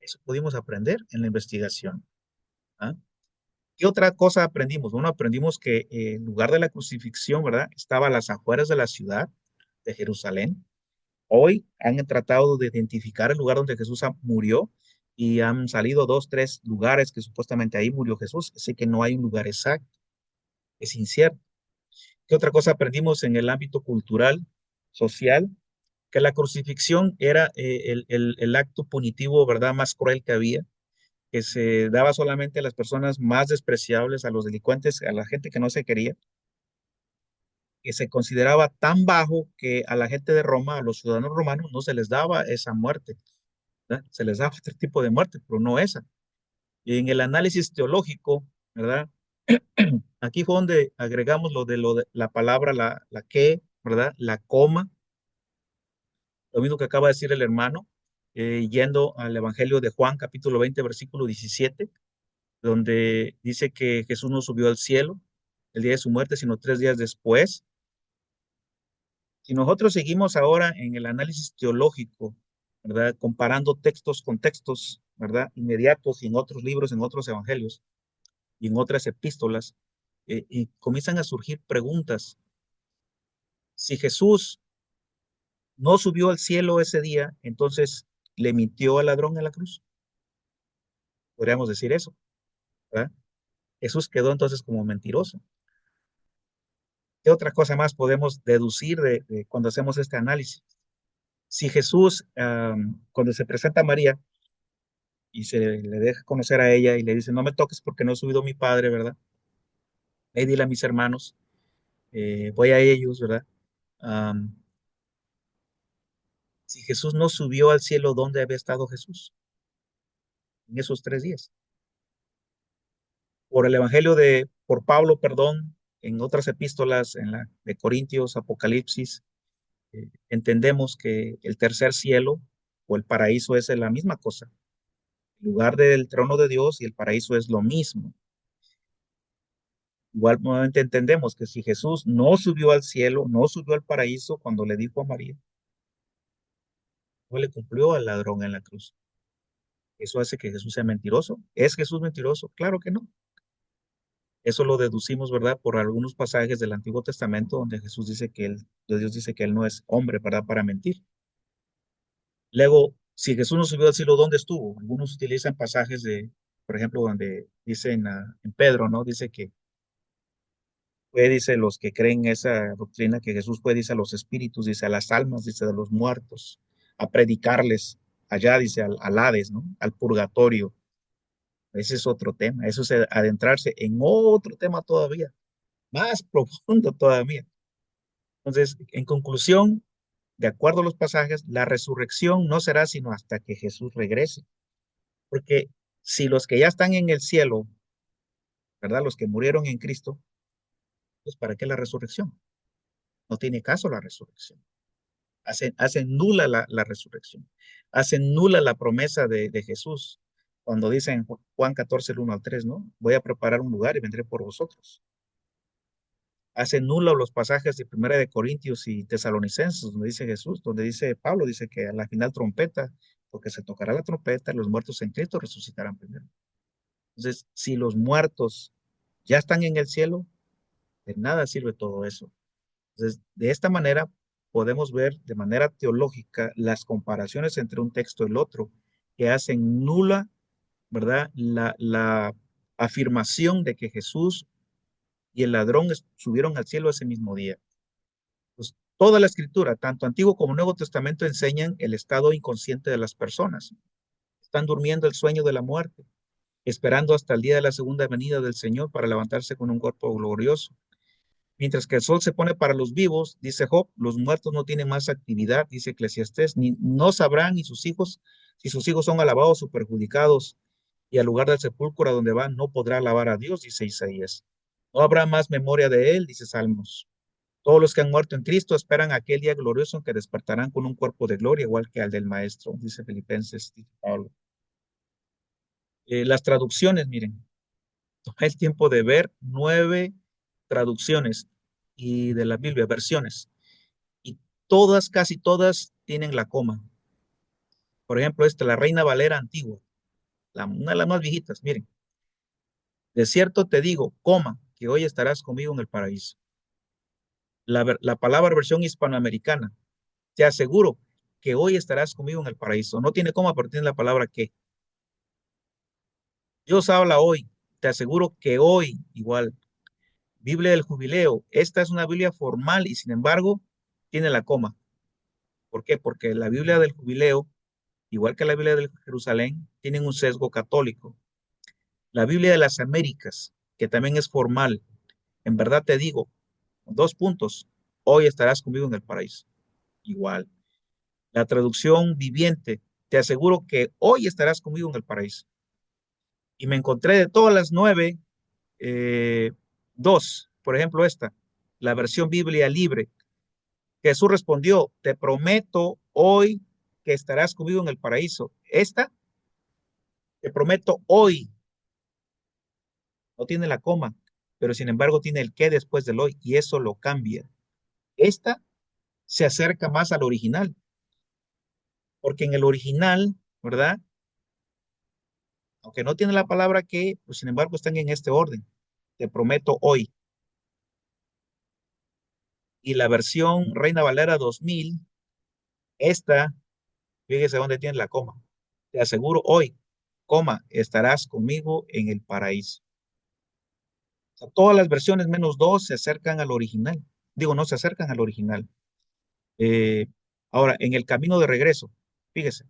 S1: Eso pudimos aprender en la investigación. ¿Ah? ¿Qué otra cosa aprendimos? Bueno, aprendimos que en lugar de la crucifixión, ¿verdad? Estaba a las afueras de la ciudad de Jerusalén. Hoy han tratado de identificar el lugar donde Jesús murió y han salido dos, tres lugares que supuestamente ahí murió Jesús. Así que no hay un lugar exacto, es incierto. ¿Qué otra cosa aprendimos en el ámbito cultural, social? Que la crucifixión era el acto punitivo, ¿verdad? Más cruel que había, que se daba solamente a las personas más despreciables, a los delincuentes, a la gente que no se quería, que se consideraba tan bajo que a la gente de Roma, a los ciudadanos romanos, no se les daba esa muerte, ¿verdad? Se les daba otro tipo de muerte, pero no esa. Y en el análisis teológico, ¿verdad? Aquí fue donde agregamos lo de la palabra, la que, ¿verdad? La coma, lo mismo que acaba de decir el hermano, yendo al Evangelio de Juan, capítulo 20, versículo 17, donde dice que Jesús no subió al cielo el día de su muerte, sino 3 días después. Si nosotros seguimos ahora en el análisis teológico, ¿verdad? Comparando textos con textos, ¿verdad? Inmediatos y en otros libros, en otros evangelios y en otras epístolas, y comienzan a surgir preguntas. Si Jesús no subió al cielo ese día, entonces, le mintió al ladrón en la cruz. Podríamos decir eso, ¿verdad? Jesús quedó entonces como mentiroso. ¿Qué otra cosa más podemos deducir de cuando hacemos este análisis? Si Jesús, cuando se presenta a María y se le deja conocer a ella y le dice, no me toques porque no he subido mi padre, ¿verdad? Dile a mis hermanos, voy a ellos, ¿verdad? Am, si Jesús no subió al cielo, ¿dónde había estado Jesús en esos 3 días? Por el Evangelio por Pablo, perdón, en otras epístolas, en la de Corintios, Apocalipsis, entendemos que el tercer cielo o el paraíso es la misma cosa. El lugar del trono de Dios y el paraíso es lo mismo. Igual nuevamente entendemos que si Jesús no subió al cielo, no subió al paraíso cuando le dijo a María, no le cumplió al ladrón en la cruz. ¿Eso hace que Jesús sea mentiroso? ¿Es Jesús mentiroso? Claro que no. Eso lo deducimos, ¿verdad? Por algunos pasajes del Antiguo Testamento donde Jesús dice que Dios dice que él no es hombre, ¿verdad? Para mentir. Luego, si Jesús no subió al cielo, ¿dónde estuvo? Algunos utilizan pasajes por ejemplo, donde dicen en Pedro, ¿no? Dice que dice los que creen esa doctrina, que Jesús fue, dice a los espíritus, dice a las almas, dice de los muertos, a predicarles allá, dice al Hades, ¿no? Al purgatorio. Ese es otro tema, eso es adentrarse en otro tema todavía, más profundo todavía. Entonces, en conclusión, de acuerdo a los pasajes, la resurrección no será sino hasta que Jesús regrese. Porque si los que ya están en el cielo, ¿verdad? Los que murieron en Cristo, pues ¿para qué la resurrección? No tiene caso la resurrección. Hacen nula la resurrección. Hacen nula la promesa de Jesús. Cuando dice en Juan 14, el 1 al 3, ¿no? Voy a preparar un lugar y vendré por vosotros. Hacen nula los pasajes de Primera de Corintios y Tesalonicenses, donde dice Jesús, donde dice Pablo, dice que a la final trompeta, porque se tocará la trompeta, los muertos en Cristo resucitarán primero. Entonces, si los muertos ya están en el cielo, de nada sirve todo eso. Entonces, de esta manera podemos ver de manera teológica las comparaciones entre un texto y el otro, que hacen nula, ¿verdad? La afirmación de que Jesús y el ladrón subieron al cielo ese mismo día. Pues, toda la escritura, tanto Antiguo como Nuevo Testamento, enseñan el estado inconsciente de las personas. Están durmiendo el sueño de la muerte, esperando hasta el día de la segunda venida del Señor para levantarse con un cuerpo glorioso. Mientras que el sol se pone para los vivos, dice Job, los muertos no tienen más actividad, dice Eclesiastés, ni no sabrán ni sus hijos, si sus hijos son alabados o perjudicados, y al lugar del sepulcro a donde van no podrá alabar a Dios, dice Isaías. No habrá más memoria de él, dice Salmos. Todos los que han muerto en Cristo esperan aquel día glorioso en que despertarán con un cuerpo de gloria igual que al del Maestro, dice Filipenses, dice Pablo. Las traducciones, miren, tomé el tiempo de ver 9 traducciones y de la Biblia, versiones, y todas, casi todas, tienen la coma. Por ejemplo, la Reina Valera antigua, una de las más viejitas, miren, de cierto te digo, coma, que hoy estarás conmigo en el paraíso. La palabra versión hispanoamericana, te aseguro que hoy estarás conmigo en el paraíso. No tiene coma, pero tiene la palabra que. Dios habla hoy, te aseguro que hoy, igual. Biblia del Jubileo, esta es una Biblia formal y sin embargo tiene la coma. ¿Por qué? Porque la Biblia del Jubileo, igual que la Biblia de Jerusalén, tienen un sesgo católico. La Biblia de las Américas, que también es formal, en verdad te digo, 2 puntos, hoy estarás conmigo en el paraíso. Igual. La traducción viviente, te aseguro que hoy estarás conmigo en el paraíso. Y me encontré de todas las 9, 2, por ejemplo la versión Biblia libre. Jesús respondió, te prometo hoy que estarás conmigo en el paraíso. Te prometo hoy, no tiene la coma, pero sin embargo tiene el que después del hoy y eso lo cambia. Esta se acerca más al original, porque en el original, ¿verdad? Aunque no tiene la palabra que, pues sin embargo están en este orden. Te prometo hoy. Y la versión Reina Valera 2000, esta Fíjese dónde tiene la coma. Te aseguro hoy, coma, estarás conmigo en el paraíso. O sea, todas las versiones menos dos se acercan al original. Digo, no se acercan al original. Eh, Ahora, en el camino de regreso, fíjese,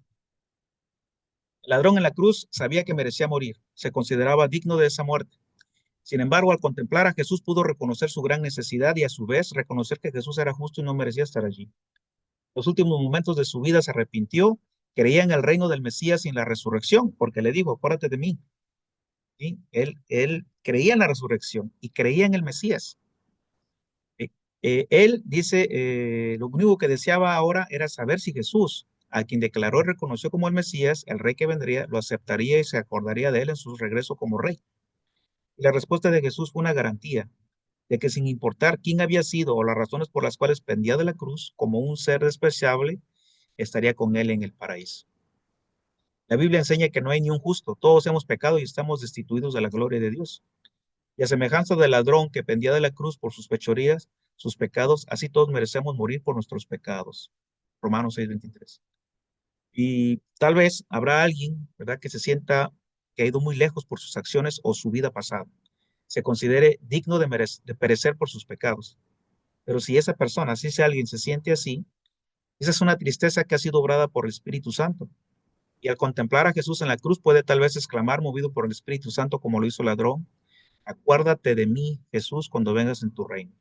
S1: el ladrón en la cruz sabía que merecía morir, se consideraba digno de esa muerte. Sin embargo, al contemplar a Jesús pudo reconocer su gran necesidad y a su vez reconocer que Jesús era justo y no merecía estar allí. Los últimos momentos de su vida se arrepintió, creía en el reino del Mesías y en la resurrección, porque le dijo, acuérdate de mí. ¿Sí? Él creía en la resurrección y creía en el Mesías. Eh, Él dice, lo único que deseaba ahora era saber si Jesús, a quien declaró y reconoció como el Mesías, el rey que vendría, lo aceptaría y se acordaría de él en su regreso como rey. Y la respuesta de Jesús fue una garantía de que sin importar quién había sido o las razones por las cuales pendía de la cruz, como un ser despreciable, estaría con él en el paraíso. La Biblia enseña que no hay ni un justo, todos hemos pecado y estamos destituidos de la gloria de Dios. Y a semejanza del ladrón que pendía de la cruz por sus fechorías, sus pecados, así todos merecemos morir por nuestros pecados. Romanos 6:23. Y tal vez habrá alguien, ¿verdad?, que se sienta que ha ido muy lejos por sus acciones o su vida pasada. Se considere digno de perecer por sus pecados. Pero si esa persona, si ese alguien se siente así, esa es una tristeza que ha sido obrada por el Espíritu Santo. Y al contemplar a Jesús en la cruz puede tal vez exclamar, movido por el Espíritu Santo, como lo hizo el ladrón, acuérdate de mí, Jesús, cuando vengas en tu reino.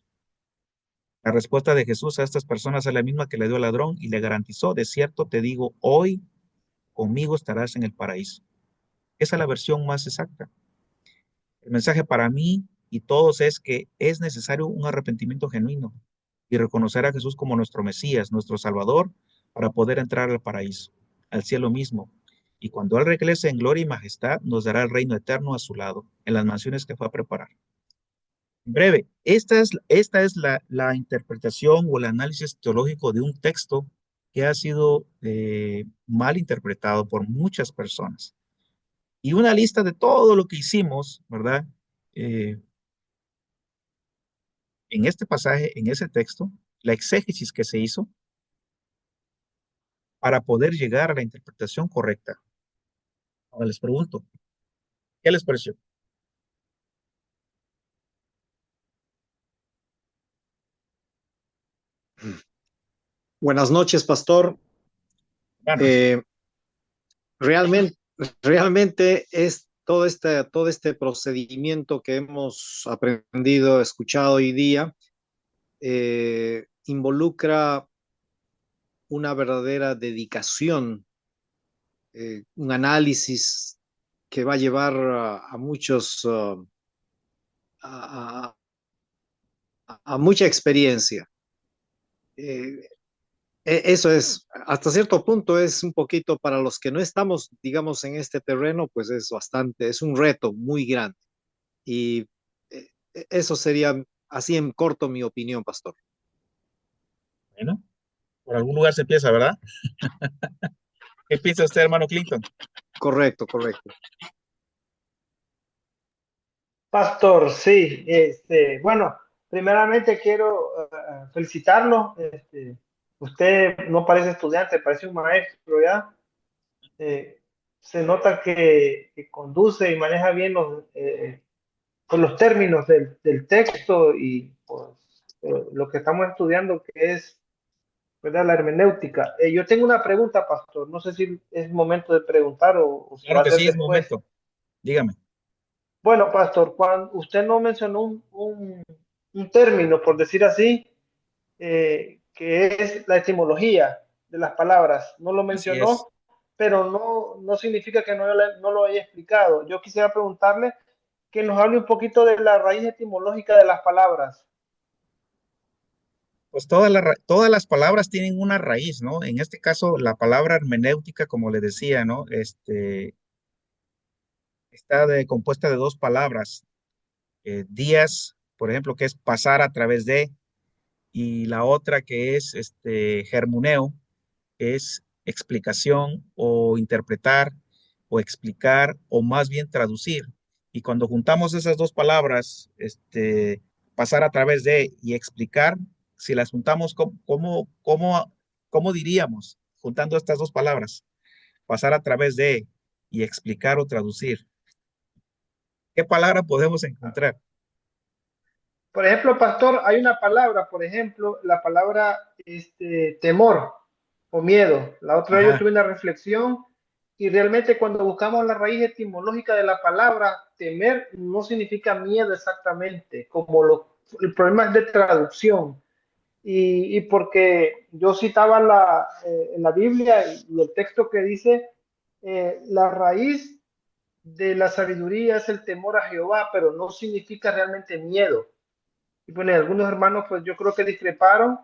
S1: La respuesta de Jesús a estas personas es la misma que le dio al ladrón y le garantizó, de cierto te digo, hoy conmigo estarás en el paraíso. Esa es la versión más exacta. El mensaje para mí y todos es que es necesario un arrepentimiento genuino y reconocer a Jesús como nuestro Mesías, nuestro Salvador, para poder entrar al paraíso, al cielo mismo. Y cuando Él regrese en gloria y majestad, nos dará el reino eterno a su lado, en las mansiones que fue a preparar. En breve, esta es la interpretación o el análisis teológico de un texto que ha sido mal interpretado por muchas personas. Y una lista de todo lo que hicimos, ¿verdad? Eh, en este pasaje, en ese texto, la exégesis que se hizo para poder llegar a la interpretación correcta. Ahora les pregunto, ¿qué les pareció?
S2: Buenas noches, pastor.
S1: Ganas.
S2: Eh, realmente, realmente es todo este procedimiento que hemos aprendido, escuchado hoy día, involucra una verdadera dedicación, un análisis que va a llevar a muchos, a, a mucha experiencia. Eh, Eso es, hasta cierto punto es un poquito para los que no estamos, digamos, en este terreno, pues es bastante, es un reto muy grande. Y eso sería así en corto mi opinión, pastor.
S1: Bueno, por algún lugar se empieza, ¿verdad? ¿Qué piensa usted, hermano Clinton?
S2: Correcto, correcto.
S4: Pastor, sí, bueno, primeramente quiero felicitarlo. Usted no parece estudiante, parece un maestro ya. Eh, Se nota que conduce y maneja bien pues, los términos del texto y pues, lo que estamos estudiando, que es, ¿verdad?, la hermenéutica. Yo tengo una pregunta, pastor. No sé si es momento de preguntar o si va
S1: Claro
S4: a
S1: que
S4: ser
S1: sí, es
S4: después.
S1: momento. Dígame.
S4: Bueno, pastor, cuando usted no mencionó un término, por decir así, que es la etimología de las palabras. No lo
S1: Así es.
S4: mencionó, pero no significa que no lo haya explicado. Yo quisiera preguntarle que nos hable un poquito de la raíz etimológica de las palabras.
S1: Pues todas las palabras tienen una raíz, ¿no? En este caso, la palabra hermenéutica, como le decía, ¿no? Está compuesta de dos palabras. Días, por ejemplo, que es pasar a través de, y la otra que es germuneo, es explicación o interpretar o explicar o más bien traducir. Y cuando juntamos esas dos palabras, pasar a través de y explicar, si las juntamos, ¿cómo diríamos? juntando estas dos palabras, pasar a través de y explicar o traducir. ¿Qué palabra podemos encontrar?
S4: Por ejemplo, pastor, hay una palabra, por ejemplo, la palabra temor o miedo. La otra vez yo
S1: Ajá,
S4: tuve una reflexión y realmente cuando buscamos la raíz etimológica de la palabra, temer no significa miedo exactamente, como el problema es de traducción. Y porque yo citaba en la Biblia y el texto que dice, la raíz de la sabiduría es el temor a Jehová, pero no significa realmente miedo. Y bueno, algunos hermanos, pues yo creo que discreparon,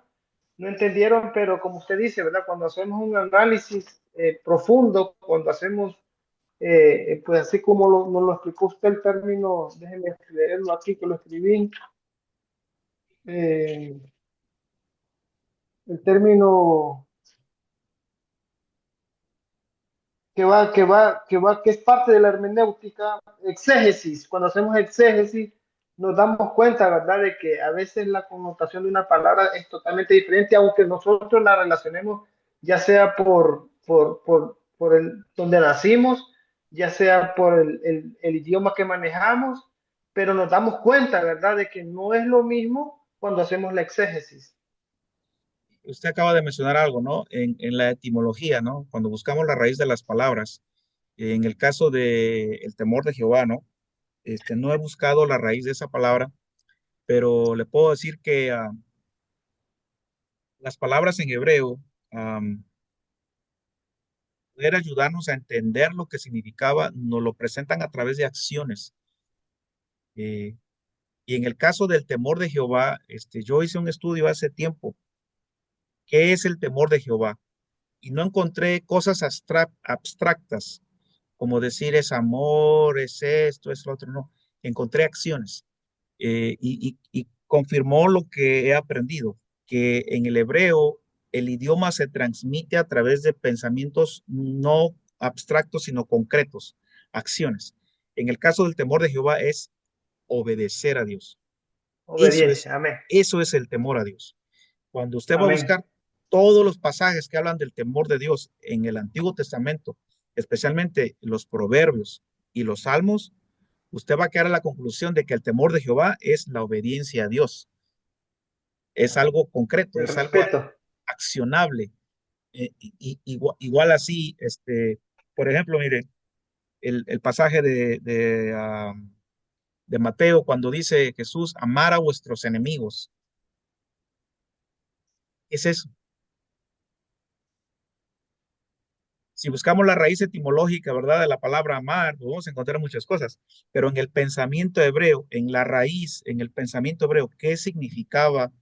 S4: no entendieron, pero como usted dice, ¿verdad? Cuando hacemos un análisis profundo, cuando hacemos, pues así como nos lo explicó usted el término, déjenme leerlo aquí que lo escribí, eh, el término que es parte de la hermenéutica, exégesis. Cuando hacemos exégesis, nos damos cuenta, ¿verdad?, de que a veces la connotación de una palabra es totalmente diferente, aunque nosotros la relacionemos, ya sea por donde nacimos, ya sea por el idioma que manejamos, pero nos damos cuenta, ¿verdad?, de que no es lo mismo cuando hacemos la exégesis.
S1: usted acaba de mencionar algo, ¿no? En la etimología, ¿no? Cuando buscamos la raíz de las palabras, en el caso de el temor de Jehová, ¿no? No he buscado la raíz de esa palabra, pero le puedo decir que las palabras en hebreo, poder ayudarnos a entender lo que significaba, nos lo presentan a través de acciones. Eh, y en el caso del temor de Jehová, yo hice un estudio hace tiempo. ¿Qué es el temor de Jehová? Y no encontré cosas abstractas, como decir es amor, es esto, es lo otro, no. Encontré acciones. Y confirmó lo que he aprendido, que en el hebreo el idioma se transmite a través de pensamientos no abstractos, sino concretos, acciones. En el caso del temor de Jehová es obedecer a Dios. Eso es,
S4: Obediencia, amén,
S1: eso es el temor a Dios. Cuando usted va a
S4: amén.
S1: buscar todos los pasajes que hablan del temor de Dios en el Antiguo Testamento, especialmente los proverbios y los salmos, usted va a quedar a la conclusión de que el temor de Jehová es la obediencia a Dios. Es algo concreto,
S4: El
S1: es algo
S4: respeto.
S1: accionable. Igual así, por ejemplo, mire, el pasaje de Mateo cuando dice Jesús, amar a vuestros enemigos. ¿Qué es eso? Si buscamos la raíz etimológica, ¿verdad? De la palabra amar, pues vamos a encontrar muchas cosas, pero en el pensamiento hebreo, en la raíz, en el pensamiento hebreo, ¿qué significaba?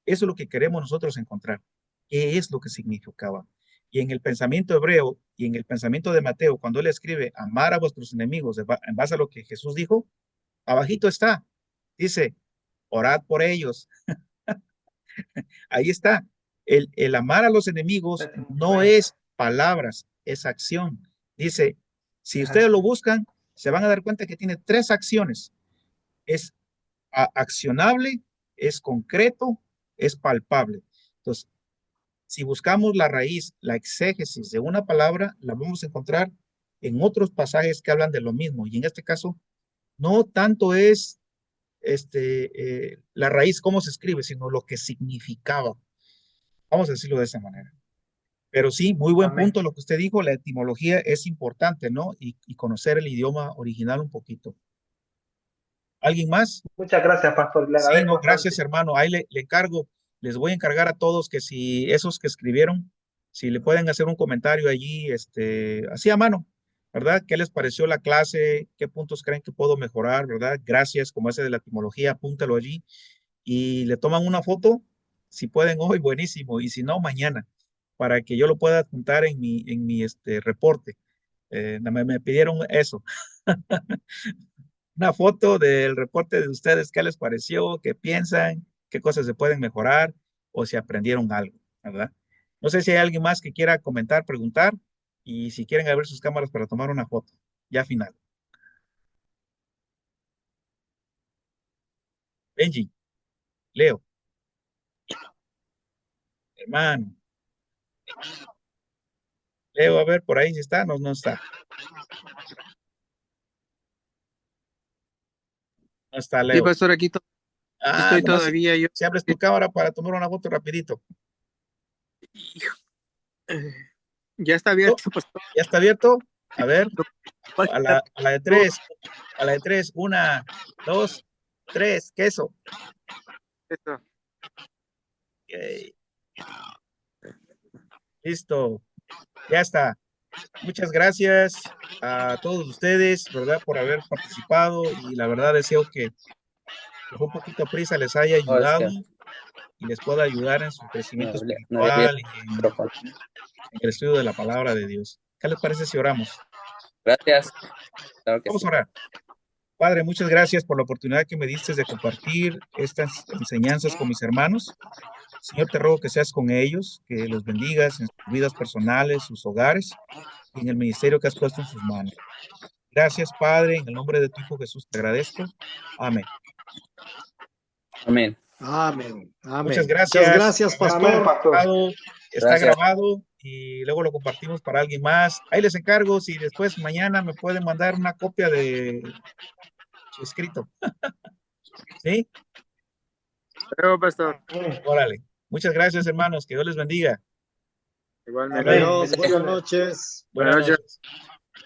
S1: Eso es lo que queremos nosotros encontrar. ¿Qué es lo que significaba? Y en el pensamiento hebreo y en el pensamiento de Mateo, cuando él escribe amar a vuestros enemigos en base a lo que Jesús dijo, abajito está. Dice, orad por ellos. Ahí está. El amar a los enemigos no
S4: Amén.
S1: es palabras, es acción. Dice, si ustedes lo
S4: Exacto.
S1: buscan, se van a dar cuenta que tiene tres acciones. Es accionable, es concreto, es palpable. Entonces, si buscamos la raíz, la exégesis de una palabra, la vamos a encontrar en otros pasajes que hablan de lo mismo. Y en este caso, no tanto es la raíz, cómo se escribe, sino lo que significaba. Vamos a decirlo de esa manera. Pero sí, muy buen
S4: Amén.
S1: punto lo que usted dijo, la etimología es importante, ¿no? Y conocer el idioma original un poquito. ¿Alguien más?
S4: Muchas gracias, pastor. Le
S1: Sí,
S4: agradezco
S1: no, gracias,
S4: bastante.
S1: hermano. Ahí le encargo, les voy a encargar a todos que si esos que escribieron, si le pueden hacer un comentario allí, así a mano, ¿verdad? ¿Qué les pareció la clase? ¿Qué puntos creen que puedo mejorar, verdad? Gracias, como ese de la etimología, apúntalo allí y le toman una foto, si pueden hoy, buenísimo, y si no, mañana, para que yo lo pueda apuntar en mi reporte. Me pidieron eso, una foto del reporte de ustedes, qué les pareció, qué piensan, qué cosas se pueden mejorar o si aprendieron algo, ¿verdad? No sé si hay alguien más que quiera comentar, preguntar y si quieren abrir sus cámaras para tomar una foto, ya final. Benji, Leo, hermano, Leo, a ver, por ahí si está, no, no está. No está,
S3: Sí,
S1: Leo.
S3: pastor, aquí estoy
S1: Nomás
S3: todavía yo.
S1: si abres tu cámara para tomar una foto rapidito.
S3: eh, Ya está
S1: Oh,
S3: abierto, pastor.
S1: ¿ya está abierto? A ver,
S3: ¿Cuál
S1: a la de tres. A la de tres. Una, dos, tres. Queso.
S3: Esto.
S1: Ok, listo. Ya está. Muchas gracias a todos ustedes, ¿verdad? Por haber participado y la verdad deseo que con un poquito de prisa les haya
S6: Oh, es
S1: ayudado
S6: que
S1: y les pueda ayudar en su crecimiento
S6: no había abierto
S1: espiritual y
S6: el micrófono.
S1: en el estudio de la palabra de Dios. ¿Qué les parece si oramos?
S6: Gracias. Claro que
S1: Vamos
S6: sí.
S1: a orar. Padre, muchas gracias por la oportunidad que me diste de compartir estas enseñanzas con mis hermanos. Señor, te ruego que seas con ellos, que los bendigas en sus vidas personales, sus hogares y en el ministerio que has puesto en sus manos. Gracias, Padre, en el nombre de tu Hijo Jesús te agradezco. Amén.
S6: Amén.
S2: Amén.
S1: Muchas
S2: Amén. Muchas
S1: gracias.
S2: gracias,
S4: Amén,
S2: pastor.
S4: pastor.
S1: Está
S6: Gracias.
S1: grabado y luego lo compartimos para alguien más. Ahí les encargo si después mañana me pueden mandar una copia de su escrito. ¿Sí?
S3: Luego, pastor.
S4: Amén.
S1: Órale. Muchas gracias, hermanos. Que Dios les bendiga.
S3: Igualmente.
S4: Amén.
S2: Adiós, buenas
S4: Bendiciones.
S2: noches.
S1: Buenas
S3: Buenas noches.
S1: noches.